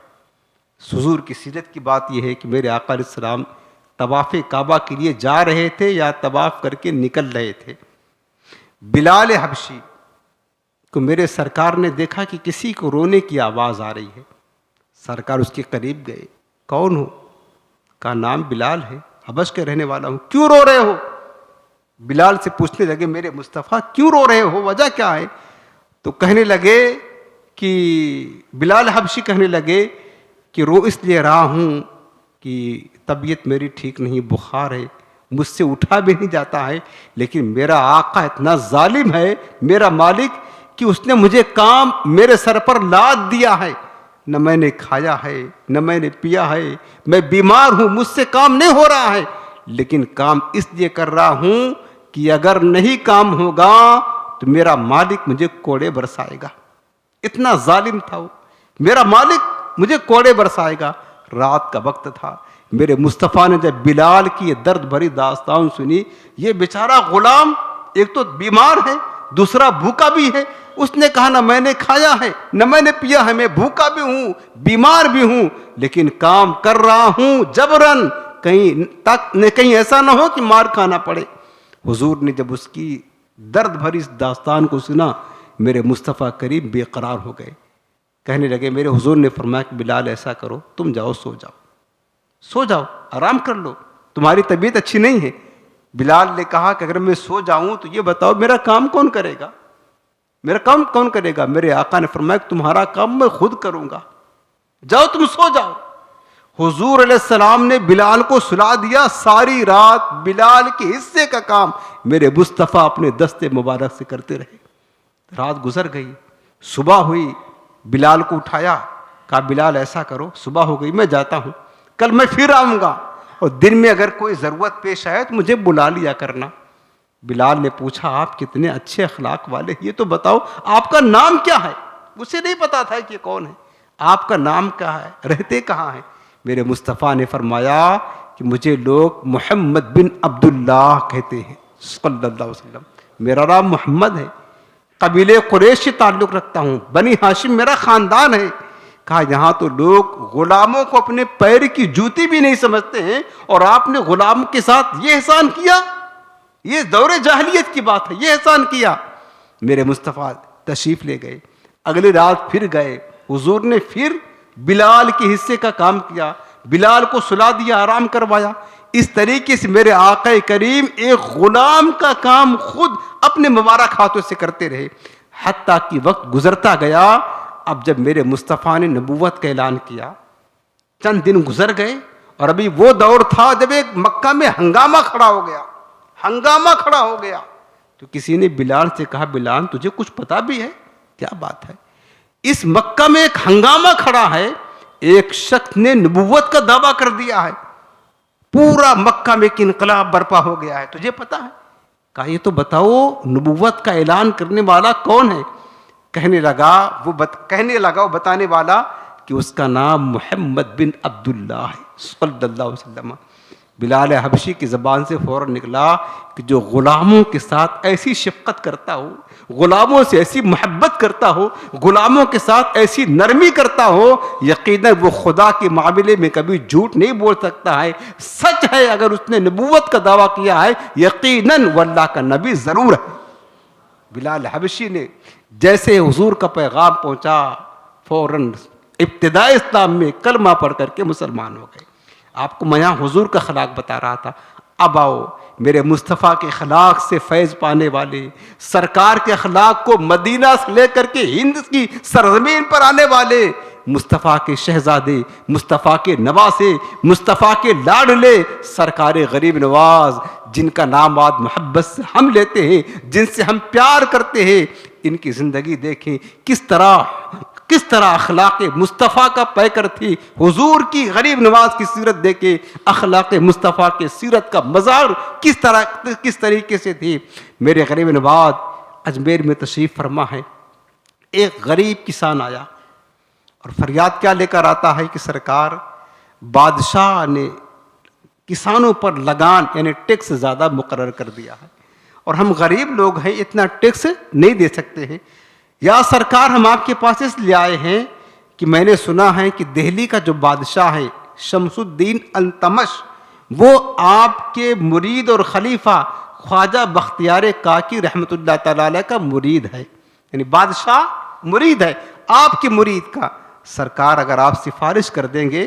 حضور کی سیرت کی بات یہ ہے کہ میرے آقا علیہ السلام طواف کعبہ کے لیے جا رہے تھے یا طواف کر کے نکل رہے تھے. بلال حبشی کو میرے سرکار نے دیکھا کہ کسی کو رونے کی آواز آ رہی ہے. سرکار اس کے قریب گئے, کون ہو؟ کا نام بلال ہے, حبش کے رہنے والا ہوں. کیوں رو رہے ہو؟ بلال سے پوچھنے لگے میرے مصطفیٰ کیوں رو رہے ہو, وجہ کیا ہے؟ تو کہنے لگے کہ بلال حبشی کہنے لگے کہ رو اس لیے رہا ہوں کہ طبیعت میری ٹھیک نہیں, بخار ہے, مجھ سے اٹھا بھی نہیں جاتا ہے, لیکن میرا آقا اتنا ظالم ہے, میرا مالک, کہ اس نے مجھے کام میرے سر پر لاد دیا ہے, نہ میں نے کھایا ہے نہ میں نے پیا ہے, میں بیمار ہوں, مجھ سے کام نہیں ہو رہا ہے, لیکن کام اس لیے کر رہا ہوں کہ اگر نہیں کام ہوگا تو میرا مالک مجھے کوڑے برسائے گا. اتنا ظالم تھا وہ. میرا مالک مجھے کوڑے برسائے گا. رات کا وقت تھا. میرے مصطفیٰ نے جب بلال کی یہ درد بھری داستان سنی, یہ بیچارہ غلام ایک تو بیمار ہے, دوسرا بھوکا بھی ہے. اس نے کہا نہ میں نے کھایا ہے نہ میں نے پیا ہے, میں بھوکا بھی ہوں بیمار بھی ہوں, لیکن کام کر رہا ہوں جبرن, کہیں ایسا نہ ہو کہ مار کھانا پڑے. حضور نے جب اس کی درد بھری اس داستان کو سنا, میرے مصطفیٰ کریم بے قرار ہو گئے. کہنے لگے, میرے حضور نے فرمایا کہ بلال ایسا کرو, تم جاؤ سو جاؤ آرام کر لو, تمہاری طبیعت اچھی نہیں ہے. بلال نے کہا کہ اگر میں سو جاؤں تو یہ بتاؤ میرا کام کون کرے گا, میرا کام کون کرے گا؟ میرے آقا نے فرمایا کہ تمہارا کام میں خود کروں گا, جاؤ تم سو جاؤ. حضور علیہ السلام نے بلال کو سلا دیا. ساری رات بلال کے حصے کا کام میرے مصطفیٰ اپنے دستے مبارک سے کرتے رہے. رات گزر گئی, صبح ہوئی, بلال کو اٹھایا, کہا بلال ایسا کرو, صبح ہو گئی, میں جاتا ہوں, کل میں پھر آؤں گا, اور دن میں اگر کوئی ضرورت پیش آئے تو مجھے بلا لیا کرنا. بلال نے پوچھا, آپ کتنے اچھے اخلاق والے, یہ تو بتاؤ آپ کا نام کیا ہے؟ اسے نہیں پتا تھا کہ کون ہے. آپ کا نام کیا ہے, رہتے کہاں ہیں؟ میرے مصطفیٰ نے فرمایا کہ مجھے لوگ محمد بن عبداللہ کہتے ہیں صلی اللہ علیہ وسلم. میرا نام محمد ہے, قبیلے قریش سے تعلق رکھتا ہوں, بنی ہاشم میرا خاندان ہے. کہا یہاں تو لوگ غلاموں کو اپنے پیر کی جوتی بھی نہیں سمجھتے ہیں, اور آپ نے غلام کے ساتھ یہ احسان کیا, یہ دور جاہلیت کی بات ہے, یہ احسان کیا. میرے مصطفیٰ تشریف لے گئے. اگلی رات پھر گئے, حضور نے پھر بلال کے حصے کا کام کیا, بلال کو سلا دیا, آرام کروایا. اس طریقے سے میرے آقا کریم ایک غلام کا کام خود اپنے مبارک ہاتھوں سے کرتے رہے, حتیٰ کہ وقت گزرتا گیا. اب جب میرے مصطفیٰ نے نبوت کا اعلان کیا, چند دن گزر گئے, اور ابھی وہ دور تھا جب ایک مکہ میں ہنگامہ کھڑا ہو گیا. تو کسی نے بلال سے کہا, بلال تجھے کچھ پتا بھی ہے؟ کیا بات ہے؟ اس مکہ میں ایک ہنگامہ کھڑا ہے, ایک شخص نے نبوت کا دعویٰ کر دیا ہے, پورا مکہ میں ایک انقلاب برپا ہو گیا ہے, تجھے پتا ہے؟ کہا یہ تو بتاؤ نبوت کا اعلان کرنے والا کون ہے؟ کہنے لگا وہ بتانے والا کہ اس کا نام محمد بن عبداللہ ہے صلی اللہ علیہ وسلم. بلال حبشی کی زبان سے فوراً نکلا کہ جو غلاموں کے ساتھ ایسی شفقت کرتا ہو, غلاموں سے ایسی محبت کرتا ہو, غلاموں کے ساتھ ایسی نرمی کرتا ہو, یقیناً وہ خدا کے معاملے میں کبھی جھوٹ نہیں بول سکتا ہے. سچ ہے, اگر اس نے نبوت کا دعویٰ کیا ہے یقیناً وہ اللہ کا نبی ضرور ہے. بلال حبشی نے جیسے حضور کا پیغام پہنچا, فوراً ابتدائی اسلام میں کلمہ پڑھ کر کے مسلمان ہو گئے. آپ کو میں یہاں حضور کا اخلاق بتا رہا تھا. اب آؤ میرے مصطفیٰ کے اخلاق سے فیض پانے والے, سرکار کے اخلاق کو مدینہ سے لے کر کے ہند کی سرزمین پر آنے والے, مصطفیٰ کے شہزادے, مصطفیٰ کے نواسے, مصطفیٰ کے لاڈلے, سرکار غریب نواز, جن کا نام آج محبت سے ہم لیتے ہیں, جن سے ہم پیار کرتے ہیں, ان کی زندگی دیکھیں کس طرح اخلاق مصطفیٰ کا پیکر تھی. حضور کی غریب نواز کی سیرت دیکھیں, اخلاق مصطفیٰ کے سیرت کا مظہر کس طریقے سے تھی. میرے غریب نواز اجمیر میں تشریف فرما ہے. ایک غریب کسان آیا اور فریاد کیا لے کر آتا ہے کہ سرکار, بادشاہ نے کسانوں پر لگان یعنی ٹیکس زیادہ مقرر کر دیا ہے, اور ہم غریب لوگ ہیں, اتنا ٹیکس نہیں دے سکتے ہیں. یا سرکار ہم آپ کے پاس اس لیے آئے ہیں کہ میں نے سنا ہے کہ دہلی کا جو بادشاہ ہے شمس الدین التمش, وہ آپ کے مرید اور خلیفہ خواجہ بختیار کاکی رحمۃ اللہ تعالی علیہ کا مرید ہے. یعنی بادشاہ مرید ہے آپ کے مرید کا. سرکار اگر آپ سفارش کر دیں گے,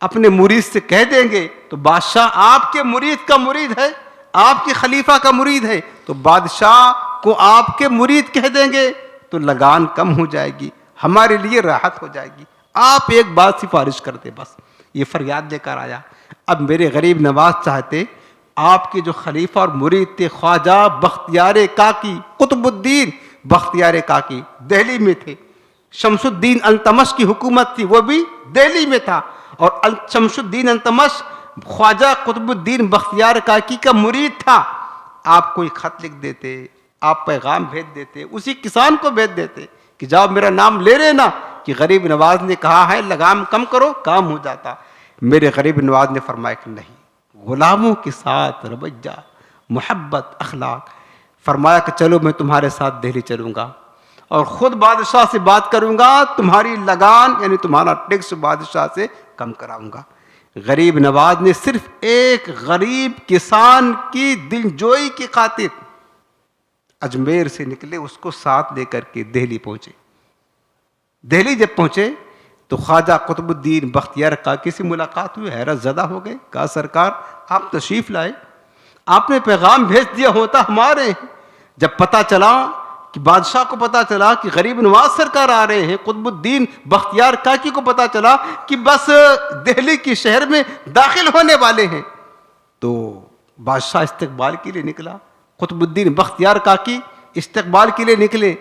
اپنے مرید سے کہہ دیں گے, تو بادشاہ آپ کے مرید کا مرید ہے, آپ کے خلیفہ کا مرید ہے, تو بادشاہ کو آپ کے مرید کہہ دیں گے تو لگان کم ہو جائے گی, ہمارے لیے راحت ہو جائے گی. آپ ایک بات سفارش کر دیں بس. یہ فریاد لے کر آیا. اب میرے غریب نواز چاہتے آپ کے جو خلیفہ اور مرید تھے خواجہ بختیار کاکی, قطب الدین بختیار کاکی دہلی میں تھے, شمس الدین التمش کی حکومت تھی, وہ بھی دہلی میں تھا, اور شمس الدین التمش خواجہ قطب الدین بختیار کاکی کا مرید تھا. آپ کوئی خط لکھ دیتے, آپ پیغام بھیج دیتے, اسی کسان کو بھیج دیتے کہ جاؤ میرا نام لے لینا کہ غریب نواز نے کہا ہے لگام کم کرو, کام ہو جاتا. میرے غریب نواز نے فرمایا کہ نہیں, غلاموں کے ساتھ رویہ, محبت, اخلاق. فرمایا کہ چلو میں تمہارے ساتھ دہلی چلوں گا اور خود بادشاہ سے بات کروں گا, تمہاری لگان یعنی تمہارا ٹیکس بادشاہ سے کم کراؤں گا. غریب نواز نے صرف ایک غریب کسان کی دلجوئی کی خاطر اجمیر سے نکلے, اس کو ساتھ لے کر کے دہلی پہنچے. دہلی جب پہنچے تو خواجہ قطب الدین بختیار کاکی سے ملاقات ہوئی, حیرت زدہ ہو گئے. کہا سرکار آپ تشریف لائے, آپ نے پیغام بھیج دیا ہوتا ہمارے. جب پتہ چلا کہ بادشاہ کو پتہ چلا کہ غریب نواز سرکار آ رہے ہیں, قطب الدین بختیار کاکی کو پتہ چلا کہ بس دہلی کی شہر میں داخل ہونے والے ہیں, تو بادشاہ استقبال کے لیے نکلا. قطب الدین بختیار کاکی استقبال کے لیے نکلے.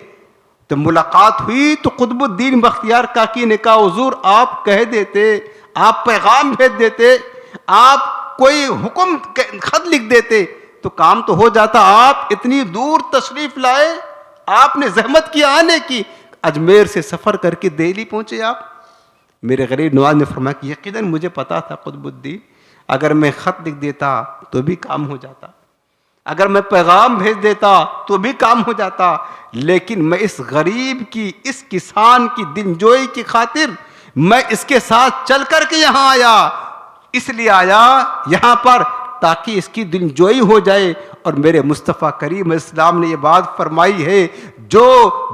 تو ملاقات ہوئی تو قطب الدین بختیار کاکی نے کہا حضور آپ کہہ دیتے, آپ پیغام بھیج دیتے, آپ کوئی حکم خط لکھ دیتے تو کام تو ہو جاتا. آپ اتنی دور تشریف لائے, آپ نے زحمت کی آنے کی, اجمیر سے سفر کر کے دہلی پہنچے آپ. میرے غریب نواز نے فرمایا کہ یقیناً مجھے پتا تھا قطب الدین, اگر میں خط لکھ دیتا تو بھی کام ہو جاتا, اگر میں پیغام بھیج دیتا تو بھی کام ہو جاتا, لیکن میں اس غریب کی, اس کسان کی دلجوئی کی خاطر میں اس کے ساتھ چل کر کے یہاں آیا. اس لیے آیا یہاں پر تاکہ اس کی دلجوئی ہو جائے. اور میرے مصطفیٰ کریم اسلام نے یہ بات فرمائی ہے, جو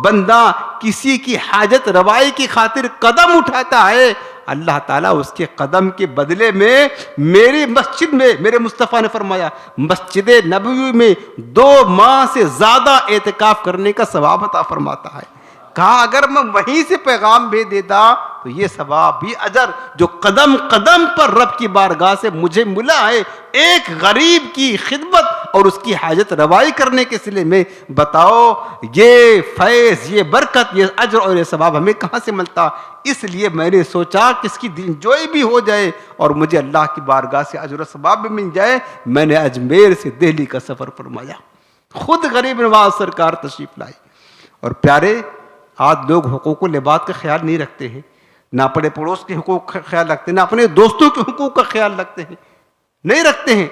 بندہ کسی کی حاجت روائی کی خاطر قدم اٹھاتا ہے اللہ تعالیٰ اس کے قدم کے بدلے میں میری مسجد میں, میرے مصطفیٰ نے فرمایا مسجد نبوی میں 2 ماہ سے زیادہ اعتکاف کرنے کا ثواب عطا فرماتا ہے. کہا اگر میں وہیں سے پیغام بھیج دیتا تو یہ ثواب بھی اجر جو قدم قدم پر رب کی بارگاہ سے مجھے ملا ہے ایک غریب کی خدمت اور اس کی حاجت روائی کرنے کے سلسلے میں, بتاؤ یہ فیض, یہ برکت, یہ اجر اور یہ ثواب ہمیں کہاں سے ملتا. اس لیے میں نے سوچا کہ اس کی دلجوئی بھی ہو جائے اور مجھے اللہ کی بارگاہ سے اجر و ثواب بھی مل جائے. میں نے اجمیر سے دہلی کا سفر فرمایا, خود غریب نواز سرکار تشریف لائے. اور پیارے, آج لوگ حقوق و لباد کا خیال نہیں رکھتے ہیں, نہ اپنے پڑوس کے حقوق کا خیال رکھتے ہیں, نہ اپنے دوستوں کے حقوق کا خیال رکھتے ہیں, نہیں رکھتے ہیں,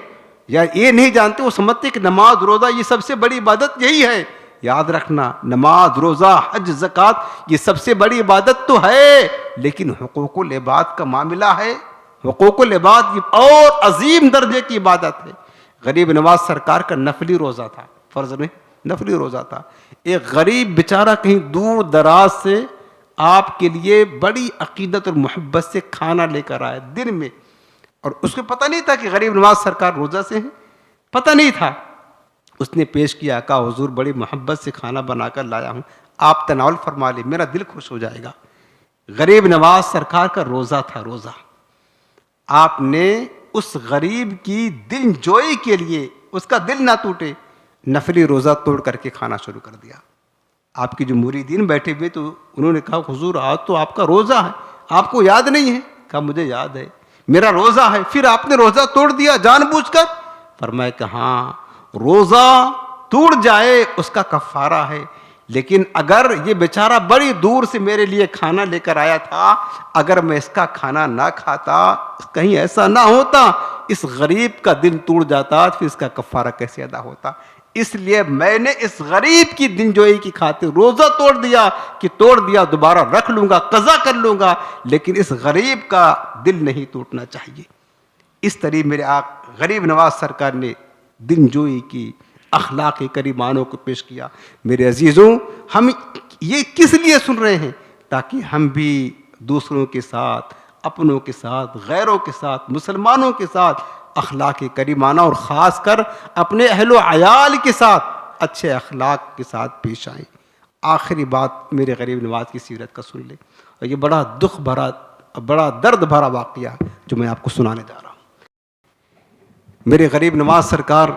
یا یہ نہیں جانتے, وہ سمجھتے کہ نماز روزہ یہ سب سے بڑی عبادت یہی ہے. یاد رکھنا, نماز روزہ حج زکوٰۃ یہ سب سے بڑی عبادت تو ہے, لیکن حقوق و لباد کا معاملہ ہے. حقوق و لباد یہ اور عظیم درجے کی عبادت ہے. غریب نواز سرکار کا نفلی روزہ تھا, فرض نہیں, نفلی روزہ تھا. ایک غریب بیچارہ کہیں دور دراز سے آپ کے لیے بڑی عقیدت اور محبت سے کھانا لے کر آیا دن میں, اور اس کو پتہ نہیں تھا کہ غریب نواز سرکار روزہ سے ہیں, پتہ نہیں تھا. اس نے پیش کیا, کہا حضور بڑی محبت سے کھانا بنا کر لایا ہوں, آپ تناول فرما لیں, میرا دل خوش ہو جائے گا. غریب نواز سرکار کا روزہ تھا, روزہ. آپ نے اس غریب کی دل جوئی کے لیے, اس کا دل نہ ٹوٹے, نفلی روزہ توڑ کر کے کھانا شروع کر دیا. آپ کے جو مریدین بیٹھے ہوئے تو انہوں نے کہا حضور آج تو آپ کا روزہ ہے, آپ کو یاد نہیں ہے؟ کہا مجھے یاد ہے, میرا روزہ ہے. پھر آپ نے روزہ توڑ دیا جان بوجھ کر؟ فرمایا کہ ہاں, روزہ ٹوٹ جائے اس کا کفارہ ہے, لیکن اگر یہ بیچارہ بڑی دور سے میرے لیے کھانا لے کر آیا تھا, اگر میں اس کا کھانا نہ کھاتا, کہیں ایسا نہ ہوتا اس غریب کا دل ٹوٹ جاتا, پھر اس کا کفارہ کیسے ادا ہوتا. اس لیے میں نے اس غریب کی دلجوئی کی خاطر روزہ توڑ دیا کہ توڑ دیا, دوبارہ رکھ لوں گا, قضا کر لوں گا, لیکن اس غریب کا دل نہیں ٹوٹنا چاہیے. اس طرح میرے غریب نواز سرکار نے دلجوئی کی, اخلاق کریمانوں کو پیش کیا. میرے عزیزوں, ہم یہ کس لیے سن رہے ہیں؟ تاکہ ہم بھی دوسروں کے ساتھ, اپنوں کے ساتھ, غیروں کے ساتھ, مسلمانوں کے ساتھ اخلاق کریمانہ اور خاص کر اپنے اہل و عیال کے ساتھ اچھے اخلاق کے ساتھ پیش آئیں. آخری بات میرے غریب نواز کی سیرت کا سن لیں, اور یہ بڑا دکھ بھرا, بڑا درد بھرا واقعہ جو میں آپ کو سنانے جا رہا ہوں. میرے غریب نواز سرکار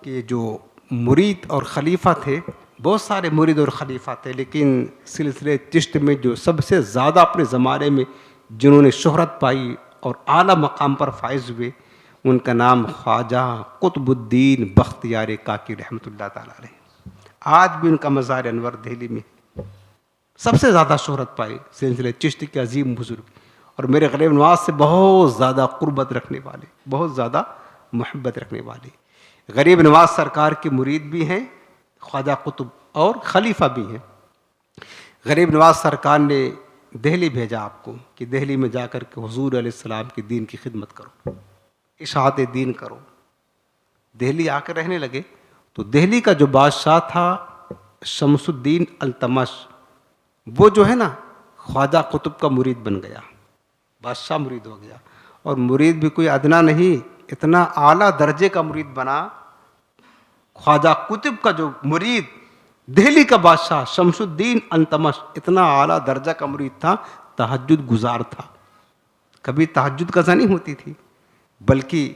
کے جو مرید اور خلیفہ تھے, بہت سارے مرید اور خلیفہ تھے, لیکن سلسلے چشت میں جو سب سے زیادہ اپنے زمانے میں جنہوں نے شہرت پائی اور اعلیٰ مقام پر فائز ہوئے, ان کا نام خواجہ قطب الدین بختیار کاکی رحمۃ اللہ تعالیٰ علیہ. آج بھی ان کا مزار انور دہلی میں سب سے زیادہ شہرت پائی سلسلہ چشتی کے عظیم بزرگ اور میرے غریب نواز سے بہت زیادہ قربت رکھنے والے, بہت زیادہ محبت رکھنے والے. غریب نواز سرکار کے مرید بھی ہیں خواجہ قطب اور خلیفہ بھی ہیں. غریب نواز سرکار نے دہلی بھیجا آپ کو کہ دہلی میں جا کر کے حضور علیہ السلام کے دین کی خدمت کرو, اشاعت دین کرو. دہلی آ کر رہنے لگے تو دہلی کا جو بادشاہ تھا شمس الدین التمش, وہ جو ہے نا خواجہ قطب کا مرید بن گیا, بادشاہ مرید ہو گیا. اور مرید بھی کوئی ادنا نہیں, اتنا اعلیٰ درجے کا مرید بنا. خواجہ قطب کا جو مرید دہلی کا بادشاہ شمس الدین التمش اتنا اعلیٰ درجہ کا مرید تھا, تہجد گزار تھا. کبھی تہجد قضا نہیں ہوتی تھی, بلکہ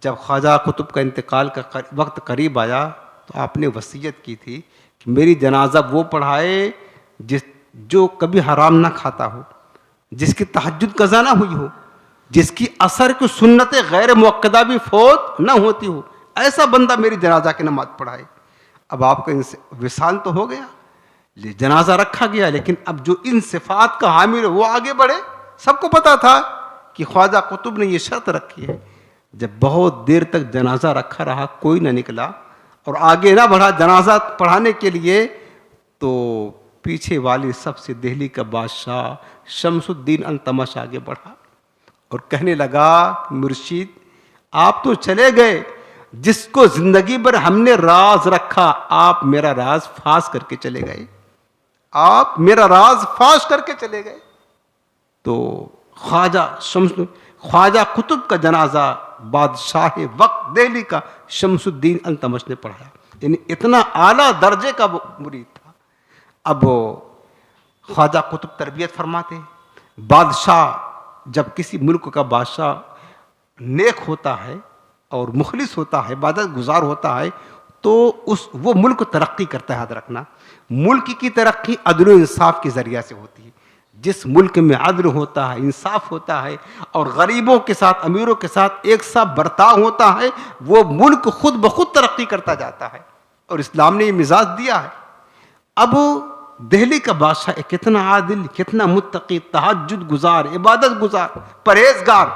جب خواجہ قطب کا انتقال کا وقت قریب آیا تو آپ نے وصیت کی تھی کہ میری جنازہ وہ پڑھائے جو کبھی حرام نہ کھاتا ہو, جس کی تہجد قضا نہ ہوئی ہو, جس کی اثر کی سنت غیر مؤکدہ بھی فوت نہ ہوتی ہو, ایسا بندہ میری جنازہ کی نماز پڑھائے. اب آپ کا وصال تو ہو گیا, جنازہ رکھا گیا, لیکن اب جو ان صفات کا حامل ہے وہ آگے بڑھے. سب کو پتا تھا کہ خواجہ قطب نے یہ شرط رکھی ہے. جب بہت دیر تک جنازہ رکھا رہا, کوئی نہ نکلا اور آگے نہ بڑھا جنازہ پڑھانے کے لیے, تو پیچھے والی سب سے دہلی کا بادشاہ شمس الدین التمش آگے بڑھا اور کہنے لگا مرشید آپ تو چلے گئے, جس کو زندگی بھر ہم نے راز رکھا آپ میرا راز فاش کر کے چلے گئے, آپ میرا راز فاش کر کے چلے گئے. تو خواجہ قطب کا جنازہ بادشاہ وقت دہلی کا شمس الدین التمش نے پڑھایا. یعنی اتنا اعلیٰ درجے کا مرید تھا. اب خواجہ قطب تربیت فرماتے, بادشاہ جب کسی ملک کا بادشاہ نیک ہوتا ہے اور مخلص ہوتا ہے, عبادت گزار ہوتا ہے, تو وہ ملک ترقی کرتا ہے. یاد رکھنا, ملک کی ترقی عدل و انصاف کے ذریعہ سے ہوتی ہے. جس ملک میں عدل ہوتا ہے, انصاف ہوتا ہے اور غریبوں کے ساتھ امیروں کے ساتھ ایک سا برتاؤ ہوتا ہے, وہ ملک خود بخود ترقی کرتا جاتا ہے. اور اسلام نے یہ مزاج دیا ہے. اب دہلی کا بادشاہ کتنا عادل, کتنا متقی, تہجد گزار, عبادت گزار, پرہیزگار,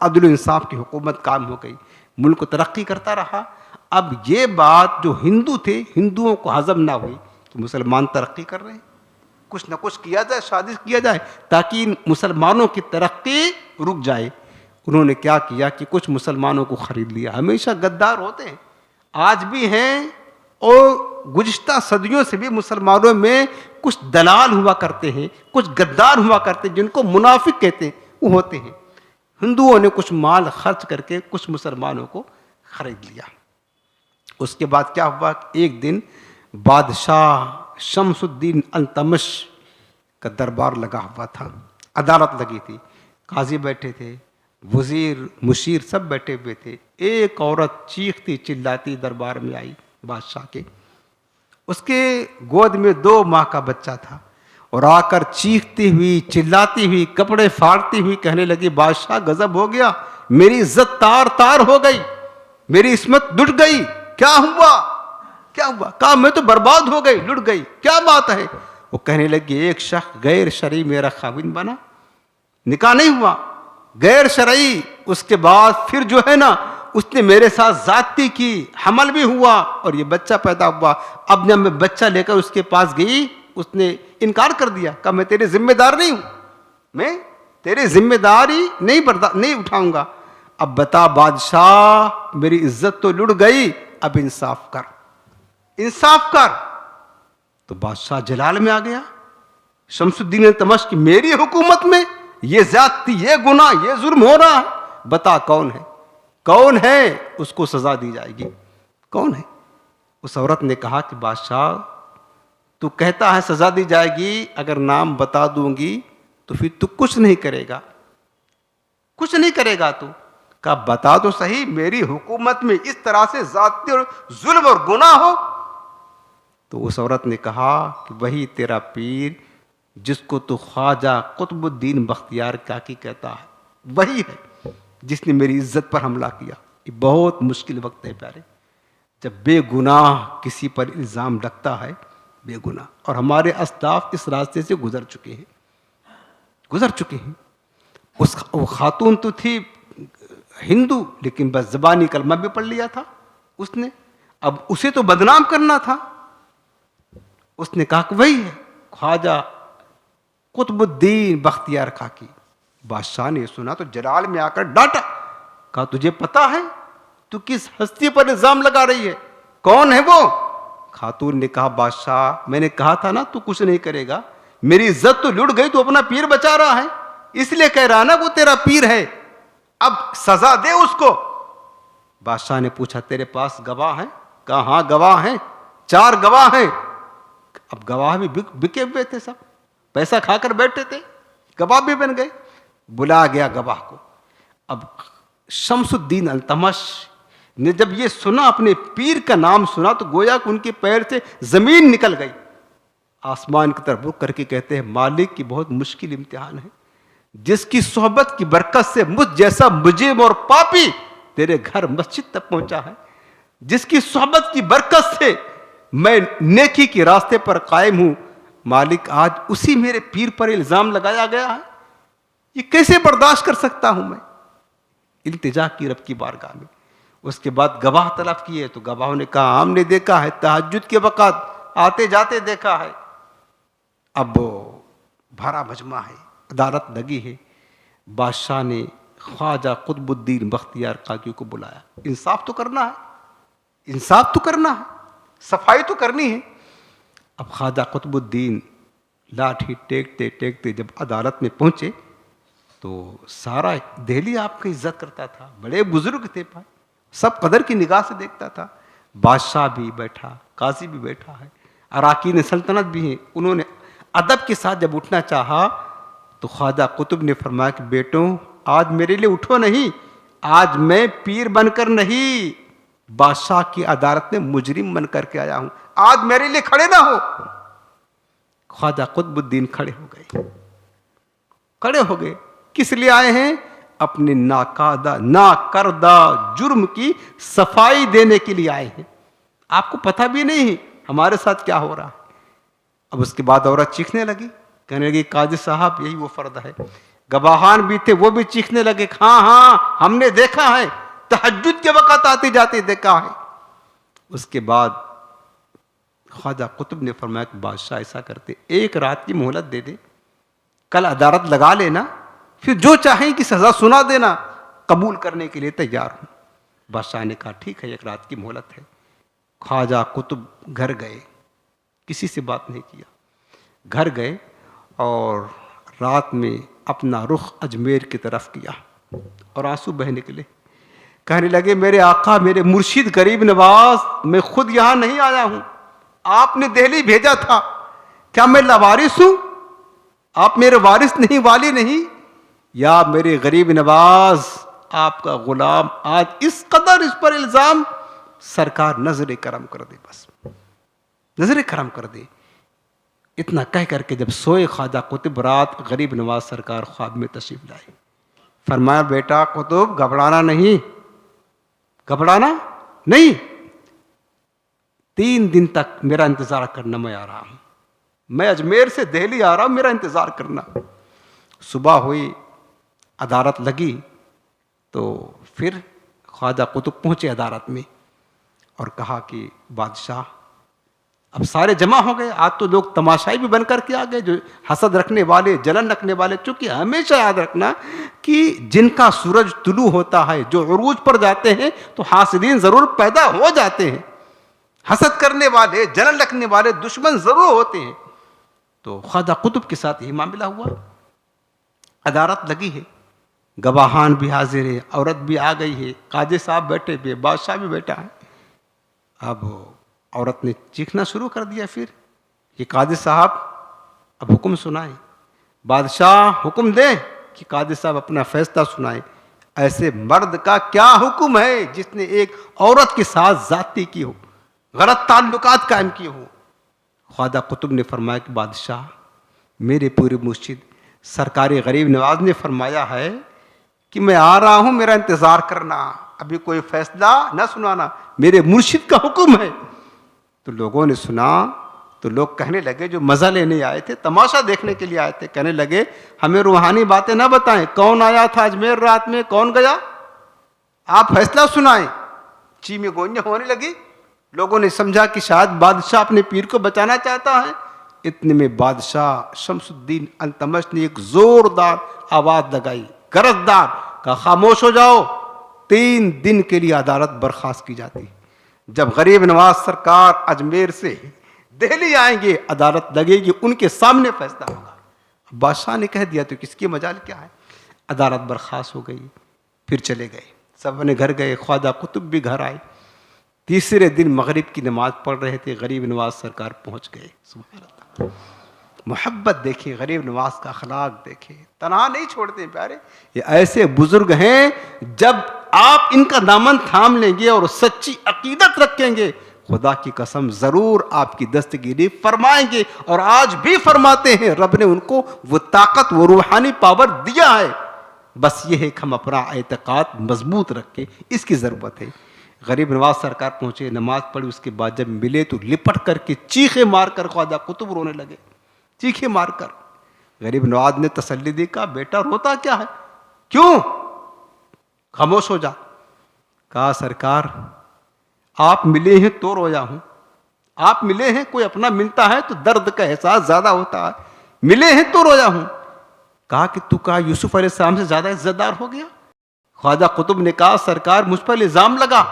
عدل و انصاف کی حکومت قائم ہو گئی, ملک ترقی کرتا رہا. اب یہ بات جو ہندو تھے, ہندوؤں کو ہضم نہ ہوئی کہ مسلمان ترقی کر رہے ہیں, کچھ نہ کچھ کیا جائے, سازش کیا جائے تاکہ ان مسلمانوں کی ترقی رک جائے. انہوں نے کیا کیا کہ کچھ مسلمانوں کو خرید لیا. ہمیشہ غدار ہوتے ہیں, آج بھی ہیں, اور گزشتہ صدیوں سے بھی مسلمانوں میں کچھ دلال ہوا کرتے ہیں, کچھ غدار ہوا کرتے ہیں, جن کو منافق کہتے ہیں, وہ ہوتے ہیں. ہندوؤں نے کچھ مال خرچ کر کے کچھ مسلمانوں کو خرید لیا. اس کے بعد کیا ہوا, ایک دن بادشاہ شمس الدین التمش کا دربار لگا ہوا تھا, عدالت لگی تھی, قاضی بیٹھے تھے, وزیر مشیر سب بیٹھے ہوئے تھے. ایک عورت چیختی چلاتی دربار میں آئی بادشاہ کے. اس کے گود میں 2 ماہ کا بچہ تھا, اور آ کر چیختی ہوئی چلاتی ہوئی کپڑے پھاڑتی ہوئی کہنے لگی بادشاہ غضب ہو گیا, میری عزت تار تار ہو گئی, میری عصمت لٹ گئی, کیا ہوا کیا ہوا؟ کہا میں تو برباد ہو گئی, لٹ گئی, کیا بات ہے؟ وہ کہنے لگی ایک شخص غیر شرعی میرا خاوند بنا, نکاح نہیں ہوا, غیر شرعی. اس کے بعد پھر جو ہے نا اس نے میرے ساتھ زیادتی کی, حمل بھی ہوا اور یہ بچہ پیدا ہوا. اب جب میں بچہ لے کر اس کے پاس گئی, اس نے انکار کر دیا, کہا میں تیری ذمہ دار نہیں ہوں, میں تیری ذمہ داری نہیں اٹھاؤں گا. اب بتا بادشاہ میری عزت تو لٹ گئی, اب انصاف کر, انصاف کر. تو بادشاہ جلال میں آ گیا. شمس الدین التمش کی میری حکومت میں یہ زیادتی, یہ گناہ, یہ ظلم ہو رہا ہے, بتا کون ہے, کون ہے, اس کو سزا دی جائے گی, کون ہے؟ اس عورت نے کہا کہ بادشاہ تو کہتا ہے سزا دی جائے گی, اگر نام بتا دوں گی تو پھر تو کچھ نہیں کرے گا, کچھ نہیں کرے گا تو. کہا بتا تو صحیح, میری حکومت میں اس طرح سے زیادتی اور ظلم اور گناہ ہو. تو اس عورت نے کہا کہ وہی تیرا پیر جس کو تو خواجہ قطب الدین بختیار کاکی کہتا ہے, وہی ہے جس نے میری عزت پر حملہ کیا. یہ بہت مشکل وقت ہے پیارے، جب بے گناہ کسی پر الزام لگتا ہے، بے گناہ. اور ہمارے اسلاف اس راستے سے گزر چکے ہیں. وہ خاتون تو تھی ہندو، لیکن بس زبانی کلمہ بھی پڑھ لیا تھا اس نے. اب اسے تو بدنام کرنا تھا. اس نے کہا کہ وہی ہے خواجہ قطب الدین بختیار کاکی. بادشاہ نے سنا تو جلال میں آ کر ڈانٹا. کہا تجھے پتا ہے تو کس ہستی پر الزام لگا رہی ہے؟ کون ہے وہ؟ خاتون نے کہا بادشاہ میں نے کہا تھا نا تو کچھ نہیں کرے گا. میری عزت تو لٹ گئی، تو اپنا پیر بچا رہا ہے اس لیے کہہ رہا نا وہ تیرا پیر ہے. اب سزا دے اس کو. بادشاہ نے پوچھا تیرے پاس گواہ ہیں؟ کہا ہاں گواہ ہیں، 4 گواہ ہیں. اب گواہ بھی بکے ہوئے تھے، سب پیسہ کھا کر بیٹھے تھے، گواہ بھی بن گئے. بلا گیا گواہ کو. اب شمس الدین التمش نے جب یہ سنا، اپنے پیر کا نام سنا، تو گویا کہ ان کے پیر سے زمین نکل گئی. آسمان کی طرف رخ کر کے کہتے ہیں مالک کی بہت مشکل امتحان ہے، جس کی صحبت کی برکت سے مجھ جیسا مجرم اور پاپی تیرے گھر مسجد تک پہنچا ہے، جس کی صحبت کی برکت سے میں نیکی کے راستے پر قائم ہوں. مالک آج اسی میرے پیر پر الزام لگایا گیا ہے، یہ کیسے برداشت کر سکتا ہوں میں؟ التجا کی رب کی بارگاہ میں. اس کے بعد گواہ طلب کیے تو گواہوں نے کہا ہم نے دیکھا ہے، تہجد کے وقت آتے جاتے دیکھا ہے. اب بھرا مجمع ہے، عدالت لگی ہے. بادشاہ نے خواجہ قطب الدین بختیار کاکی کو بلایا. انصاف تو کرنا ہے، صفائی تو کرنی ہے. اب خواجہ قطب الدین لاٹھی ٹیکتے ٹیکتے جب عدالت میں پہنچے تو سارا دہلی آپ کی عزت کرتا تھا، بڑے بزرگ تھے بھائی، سب قدر کی نگاہ سے دیکھتا تھا. بادشاہ بھی بیٹھا، قاضی بھی بیٹھا ہے، اراکین سلطنت بھی ہیں. انہوں نے ادب کے ساتھ جب اٹھنا چاہا تو خواجہ قطب نے فرمایا کہ بیٹوں آج میرے لیے اٹھو نہیں، آج میں پیر بن کر نہیں، بادشاہ کی عدالت میں مجرم بن کر کے آیا ہوں، آج میرے لیے کھڑے نہ ہو. خواجہ قطب الدین کھڑے ہو گئے. کس لیے آئے ہیں؟ اپنے ناکردہ جرم کی صفائی دینے کے لیے آئے ہیں. آپ کو پتہ بھی نہیں ہمارے ساتھ کیا ہو رہا ہے. اب اس کے بعد عورت چیخنے لگی، کہنے لگی قاضی صاحب یہی وہ فرد ہے. گواہان بھی تھے، وہ بھی چیخنے لگے ہاں ہم نے دیکھا ہے، تہجد کے وقت آتے جاتے دیکھا ہے. اس کے بعد خواجہ قطب نے فرمایا کہ بادشاہ ایسا کرتے 1 رات کی مہلت دے دے، کل عدالت لگا لینا، پھر جو چاہیں کہ سزا سنا دینا، قبول کرنے کے لیے تیار ہوں. بادشاہ نے کہا ٹھیک ہے 1 رات کی مہلت ہے. خواجہ قطب گھر گئے، کسی سے بات نہیں کیا. گھر گئے اور رات میں اپنا رخ اجمیر کی طرف کیا اور آنسو بہہ نکلے. کہنے لگے میرے آقا، میرے مرشد غریب نواز، میں خود یہاں نہیں آیا ہوں، آپ نے دہلی بھیجا تھا. کیا میں لاوارث ہوں؟ آپ میرے وارث نہیں، والی نہیں؟ یا میرے غریب نواز آپ کا غلام آج اس قدر اس پر الزام، سرکار نظر کرم کر دے، بس نظر کرم کر دے. اتنا کہہ کر کے جب سوئے خواجہ قطب، رات غریب نواز سرکار خواب میں تشریف لائے. فرمایا بیٹا قطب گھبرانا نہیں، 3 دن تک میرا انتظار کرنا، میں آ رہا ہوں، میں اجمیر سے دہلی آ رہا ہوں، میرا انتظار کرنا. صبح ہوئی، عدالت لگی تو پھر خواجہ قطب پہنچے عدالت میں اور کہا کہ بادشاہ اب سارے جمع ہو گئے. آج تو لوگ تماشائی بھی بن کر کے آ گئے، جو حسد رکھنے والے، جلن رکھنے والے. چونکہ ہمیشہ یاد رکھنا کہ جن کا سورج طلوع ہوتا ہے، جو عروج پر جاتے ہیں تو حاسدین ضرور پیدا ہو جاتے ہیں. حسد کرنے والے، جلن رکھنے والے دشمن ضرور ہوتے ہیں. تو خواجہ قطب کے ساتھ یہ معاملہ ہوا. عدالت لگی ہے، گواہان بھی حاضر ہے، عورت بھی آ گئی ہے، قاضی صاحب بیٹھے ہوئے، بادشاہ بھی بیٹھا ہے. اب عورت نے چیخنا شروع کر دیا پھر کہ قاضی صاحب اب حکم سنائیں. بادشاہ حکم دے کہ قاضی صاحب اپنا فیصلہ سنائیں. ایسے مرد کا کیا حکم ہے جس نے ایک عورت کے ساتھ زیادتی کی ہو، غلط تعلقات قائم کیے ہو؟ خواجہ قطب نے فرمایا کہ بادشاہ میرے پورے مرشد سرکار غریب نواز نے فرمایا ہے کہ میں آ رہا ہوں، میرا انتظار کرنا. ابھی کوئی فیصلہ نہ سنانا، میرے مرشد کا حکم ہے۔ تو لوگوں نے سنا تو لوگ کہنے لگے، جو مزہ لینے آئے تھے، تماشا دیکھنے کے لیے آئے تھے، کہنے لگے ہمیں روحانی باتیں نہ بتائیں، کون آیا تھا اجمیر رات میں، کون گیا، آپ فیصلہ سنائیں۔ چی میں گونجیاں ہونے لگی، لوگوں نے سمجھا کہ شاید بادشاہ اپنے پیر کو بچانا چاہتا ہے۔ اتنے میں بادشاہ شمس الدین التمش نے ایک زوردار آواز لگائی، گرجدار، کہا خاموش ہو جاؤ، 3 دن کے لیے عدالت برخاست کی جاتی۔ جب غریب نواز سرکار اجمیر سے دہلی آئیں گے، عدالت لگے گی، ان کے سامنے فیصلہ ہوگا۔ بادشاہ نے کہہ دیا تو کس کی مجال کیا ہے، عدالت برخاست ہو گئی، پھر چلے گئے، سب اپنے گھر گئے، خواجہ قطب بھی گھر آئے۔ تیسرے دن مغرب کی نماز پڑھ رہے تھے، غریب نواز سرکار پہنچ گئے۔ سبحان اللہ، محبت دیکھیں، غریب نواز کا اخلاق دیکھیں، تنہا نہیں چھوڑتے پیارے۔ یہ ایسے بزرگ ہیں، جب آپ ان کا دامن تھام لیں گے اور سچی عقیدت رکھیں گے، خدا کی قسم ضرور آپ کی دستگیری فرمائیں گے، اور آج بھی فرماتے ہیں۔ رب نے ان کو وہ طاقت، وہ روحانی پاور دیا ہے، بس یہ ہے کہ ہم اپنا اعتقاد مضبوط رکھیں، اس کی ضرورت ہے۔ غریب نواز سرکار پہنچے، نماز پڑھی، اس کے بعد جب ملے تو لپٹ کر کے چیخے مار کر خواجہ قطب رونے لگے، چیخے مار کر۔ غریب نواز نے تسلی دی، کہا بیٹا روتا کیا ہے، کیوں، خاموش ہو جا۔ کہا سرکار آپ ملے ہیں تو رویا ہوں، آپ ملے ہیں، کوئی اپنا ملتا ہے تو درد کا احساس زیادہ ہوتا ہے، ملے ہیں تو رویا ہوں۔ کہا کہ تو کہا یوسف علیہ السلام سے زیادہ عزت دار ہو گیا۔ خواجہ قطب نے کہا سرکار مجھ پر الزام لگا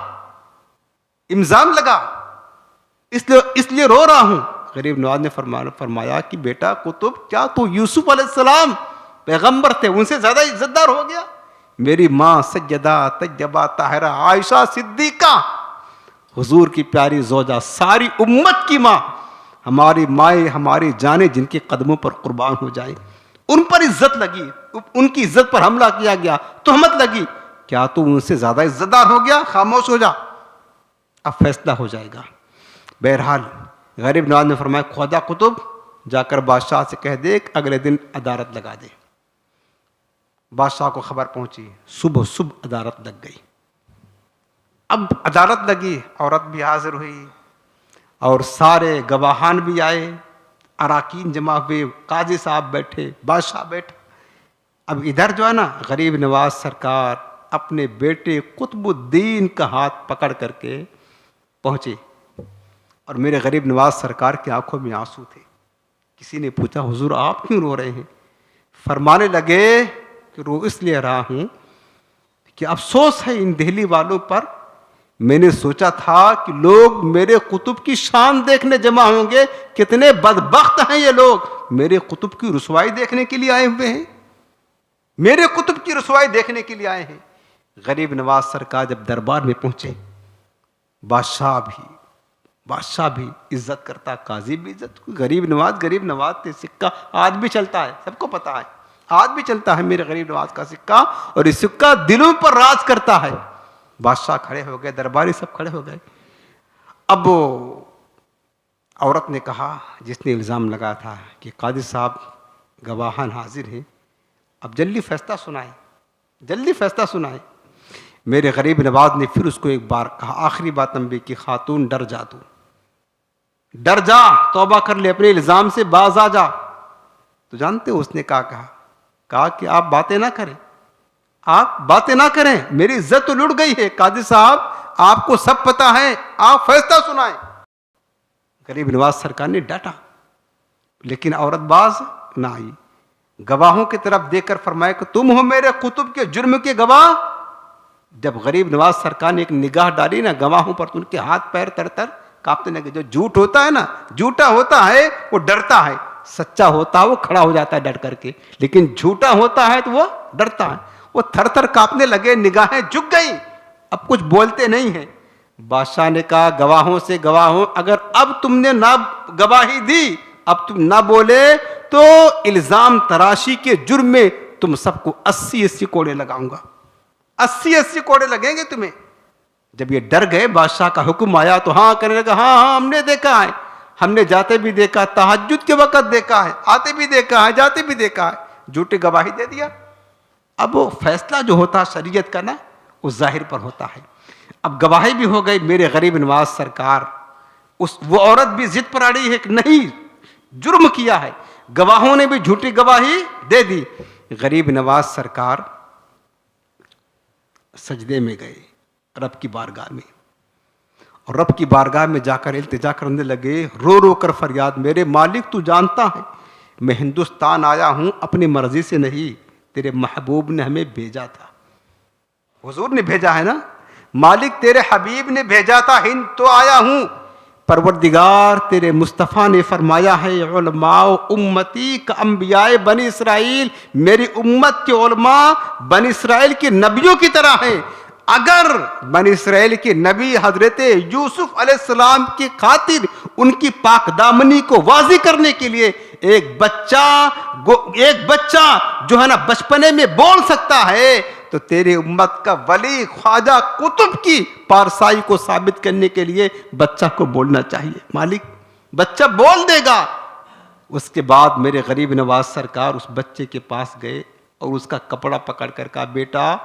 اس لیے رو رہا ہوں۔ غریب نواز نے فرمایا کہ بیٹا قطب، کیا تو یوسف علیہ السلام پیغمبر تھے، ان سے زیادہ عزت دار ہو گیا؟ میری ماں سیدہ طیبہ طاہرہ عائشہ صدیقہ، حضور کی پیاری زوجہ، ساری امت کی ماں، ہماری مائیں، ہماری جانیں جن کے قدموں پر قربان ہو جائیں، ان پر عزت لگی، ان کی عزت پر حملہ کیا گیا، تہمت لگی، کیا تو ان سے زیادہ عزت دار ہو گیا؟ خاموش ہو جا، اب فیصلہ ہو جائے گا۔ بہرحال غریب نواز نے فرمایا خواجہ قطب جا کر بادشاہ سے کہہ دے کہ اگلے دن عدالت لگا دے۔ بادشاہ کو خبر پہنچی، صبح عدالت لگ گئی۔ اب عدالت لگی، عورت بھی حاضر ہوئی اور سارے گواہان بھی آئے، اراکین جمع ہوئے، قاضی صاحب بیٹھے، بادشاہ بیٹھا۔ اب ادھر جو ہے نا، غریب نواز سرکار اپنے بیٹے قطب الدین کا ہاتھ پکڑ کر کے پہنچے، اور میرے غریب نواز سرکار کی آنکھوں میں آنسو تھے۔ کسی نے پوچھا حضور آپ کیوں رو رہے ہیں؟ فرمانے لگے کہ رو اس لیے رہا ہوں کہ افسوس ہے ان دہلی والوں پر، میں نے سوچا تھا کہ لوگ میرے قطب کی شان دیکھنے جمع ہوں گے، کتنے بدبخت ہیں یہ لوگ، میرے قطب کی رسوائی دیکھنے کے لیے آئے ہوئے ہیں، میرے قطب کی رسوائی دیکھنے کے لیے آئے ہیں۔ غریب نواز سرکار جب دربار میں پہنچے، بادشاہ بھی عزت کرتا، قاضی بھی عزت، غریب نواز کے سکہ آج بھی چلتا ہے، سب کو پتا ہے، آج بھی چلتا ہے میرے غریب نواز کا سکہ، اور یہ سکہ دلوں پر راج کرتا ہے۔ بادشاہ کھڑے ہو گئے، درباری سب کھڑے ہو گئے۔ اب عورت نے کہا جس نے الزام لگایا تھا کہ قاضی صاحب گواہان حاضر ہیں، اب جلدی فیصلہ سنائیں۔ میرے غریب نواز نے پھر اس کو ایک بار کہا، آخری بات نمبر کی خاتون ڈر جا، توبہ کر لے، اپنے الزام سے باز آ جا۔ تو جانتے ہو اس نے کہا کہ آپ باتیں نہ کریں، میری عزت تو لٹ گئی ہے، قاضی صاحب آپ کو سب پتا ہے، آپ فیصلہ سنائیں۔ غریب نواز سرکار نے ڈانٹا، لیکن عورت باز نہ آئی، گواہوں کی طرف دیکھ کر فرمایا کہ تم ہو میرے قطب کے جرم کے گواہ۔ جب غریب نواز سرکار نے ایک نگاہ ڈالی نا گواہوں پر، تو ان کے ہاتھ پیر تر کانپنے لگے۔ جو جھوٹ ہوتا ہے نا، جھوٹا ہوتا ہے وہ ڈرتا ہے، سچا ہوتا ہے وہ کھڑا ہو جاتا ہے ڈر کر کے، لیکن جھوٹا ہوتا ہے تو وہ ڈرتا ہے۔ وہ تھر تھر کانپنے لگے، نگاہیں جھک گئیں، اب کچھ بولتے نہیں ہیں۔ بادشاہ نے کہا گواہوں اگر اب تم نے نہ گواہی دی، اب تم نہ بولے تو الزام تراشی کے جرم میں تم سب کو 80 کوڑے لگاؤں گا، 80 کوڑے لگیں گے تمہیں۔ جب یہ ڈر گئے، بادشاہ کا حکم آیا تو ہاں کرنے لگا، ہاں ہم نے دیکھا ہے، ہم نے جاتے بھی دیکھا، تہجد کے وقت دیکھا ہے، آتے بھی دیکھا ہے، جاتے بھی دیکھا ہے، جھوٹی گواہی دے دیا۔ اب وہ فیصلہ جو ہوتا شریعت کا نا، اس ظاہر پر ہوتا ہے. اب گواہی بھی ہو گئی میرے غریب نواز سرکار. وہ عورت بھی ضد پر اڑی ہے کہ نہیں جرم کیا ہے, گواہوں نے بھی جھوٹی گواہی دے دی. غریب نواز سرکار سجدے میں گئے رب کی بارگاہ میں, اور رب کی بارگاہ میں جا کر التجا کرنے لگے, رو رو کر فریاد, میرے مالک تو جانتا ہے میں ہندوستان آیا ہوں اپنی مرضی سے نہیں, تیرے محبوب نے ہمیں بھیجا تھا. حضور نے بھیجا ہے نا, مالک تیرے حبیب نے بھیجا تھا, ہند تو آیا ہوں. پروردگار تیرے مصطفیٰ نے فرمایا ہے علماء امتی کا انبیاء بنی اسرائیل, میری امت کے علماء بنی اسرائیل کے نبیوں کی طرح ہیں. اگر بنی اسرائیل کے نبی حضرت یوسف علیہ السلام کی خاطر ان کی پاک دامنی کو واضح کرنے کے لیے ایک بچہ جو ہے نا بچپنے میں بول سکتا ہے, تو تیرے امت کا ولی خواجہ قطب کی پارسائی کو ثابت کرنے کے لیے بچہ کو بولنا چاہیے. مالک بچہ بول دے گا. اس کے بعد میرے غریب نواز سرکار اس بچے کے پاس گئے اور اس کا کپڑا پکڑ کر کہا, بیٹا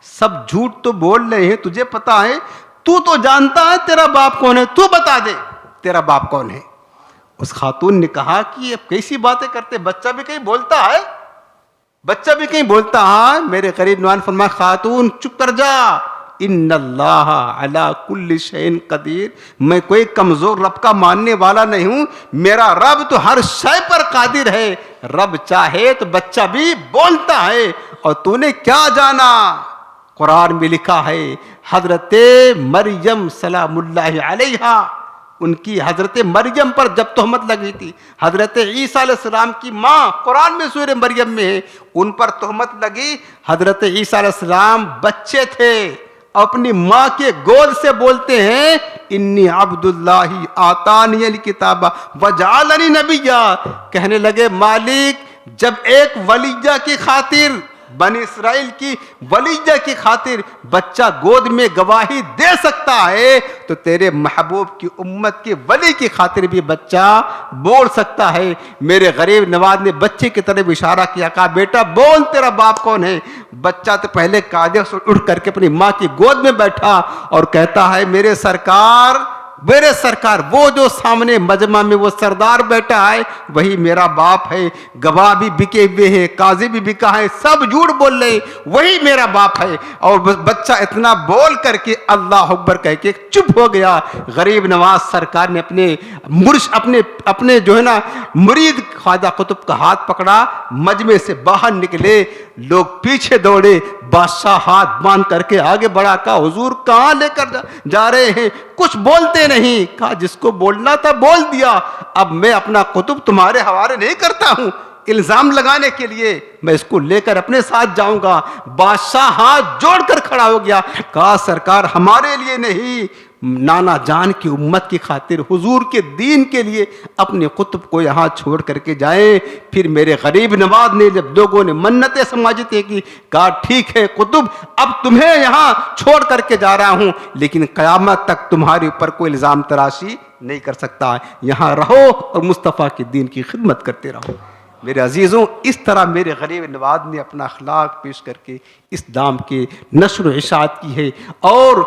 سب جھوٹ تو بول رہے ہیں, تجھے پتا ہے, تو جانتا ہے تیرا باپ کون ہے, تو بتا دے تیرا باپ کون ہے. اس خاتون نے کہا کہ یہ کیسی باتیں کرتے, بچہ بھی کہیں بولتا ہے, بچہ بھی کہیں بولتا ہے. میرے غریب نواز فرمایا, خاتون چپ کر جا, ان اللہ علی کل شیء قدیر, میں کوئی کمزور رب کا ماننے والا نہیں ہوں, میرا رب تو ہر شے پر قادر ہے. رب چاہے تو بچہ بھی بولتا ہے. اور تو نے کیا جانا, قرآن میں لکھا ہے حضرت مریم سلام اللہ علیہا, ان کی حضرت مریم پر جب تہمت لگی تھی, حضرت عیسیٰ علیہ السلام کی ماں, قرآن میں سورہ مریم میں ہے, ان پر تہمت لگی. حضرت عیسیٰ علیہ السلام بچے تھے, اپنی ماں کے گود سے بولتے ہیں انی عبد اللہ آتانی الکتاب وجعلنی نبیا. کہنے لگے مالک جب ایک ولیجہ کی خاطر, بنی اسرائیل کی ولیجہ کی خاطر بچہ گود میں گواہی دے سکتا ہے, تو تیرے محبوب کی امت کے ولی کی خاطر بھی بچہ بول سکتا ہے. میرے غریب نواز نے بچے کی طرف اشارہ کیا, کہا بیٹا بول تیرا باپ کون ہے. بچہ تو پہلے قاعدے سے اٹھ کر کے اپنی ماں کی گود میں بیٹھا اور کہتا ہے میرے سرکار وہ جو سامنے مجمع میں وہ سردار بیٹھا ہے وہی میرا باپ ہے, گواہ بھی بکے ہوئے ہیں, قاضی بھی بکا ہے, سب جھوٹ بول رہے ہیں, وہی میرا باپ ہے. اور بچہ اتنا بول کر کے اللہ اکبر کہہ کے چپ ہو گیا. غریب نواز سرکار نے اپنے جو ہے نا مرید خواجہ قطب کا ہاتھ پکڑا, مجمع سے باہر نکلے, لوگ پیچھے دوڑے, بادشاہ ہاتھ باندھ کر کے آگے بڑھا, کہا حضور کہاں لے کر جا رہے ہیں, کچھ بولتے نہیں. کہا جس کو بولنا تھا بول دیا, اب میں اپنا قطب تمہارے حوالے نہیں کرتا ہوں الزام لگانے کے لیے, میں اس کو لے کر اپنے ساتھ جاؤں گا. بادشاہ ہاتھ جوڑ کر کھڑا ہو گیا, کہا سرکار ہمارے لیے نہیں, نانا جان کی امت کی خاطر حضور کے دین کے لیے اپنے قطب کو یہاں چھوڑ کر کے جائیں. پھر میرے غریب نواز نے جب لوگوں نے منتیں سماجتیں کی, کہا ٹھیک ہے قطب اب تمہیں یہاں چھوڑ کر کے جا رہا ہوں, لیکن قیامت تک تمہارے اوپر کوئی الزام تراشی نہیں کر سکتا, یہاں رہو اور مصطفیٰ کے دین کی خدمت کرتے رہو. میرے عزیزوں, اس طرح میرے غریب نواز نے اپنا اخلاق پیش کر کے اسلام کے نشر و اشاعت کی ہے اور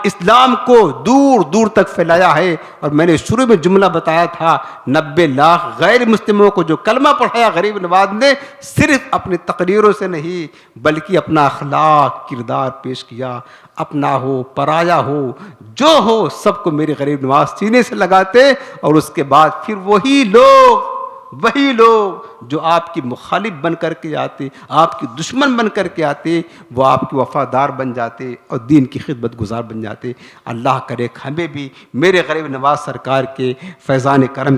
اسلام کو دور دور تک پھیلایا ہے. اور میں نے شروع میں جملہ بتایا تھا, 90 لاکھ غیر مسلموں کو جو کلمہ پڑھایا غریب نواز نے, صرف اپنی تقریروں سے نہیں بلکہ اپنا اخلاق کردار پیش کیا. اپنا ہو پرایا ہو جو ہو سب کو میرے غریب نواز سینے سے لگاتے, اور اس کے بعد پھر وہی لوگ جو آپ کی مخالف بن کر کے آتے, آپ کی دشمن بن کر کے آتے, وہ آپ کے وفادار بن جاتے اور دین کی خدمت گزار بن جاتے. اللہ کرے ہمیں بھی میرے غریب نواز سرکار کے فیضان کرم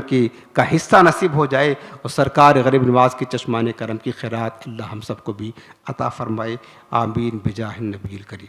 کا حصہ نصیب ہو جائے, اور سرکار غریب نواز کے چشمان کرم کی خیرات اللہ ہم سب کو بھی عطا فرمائے. آمین بجاہ النبی الکریم.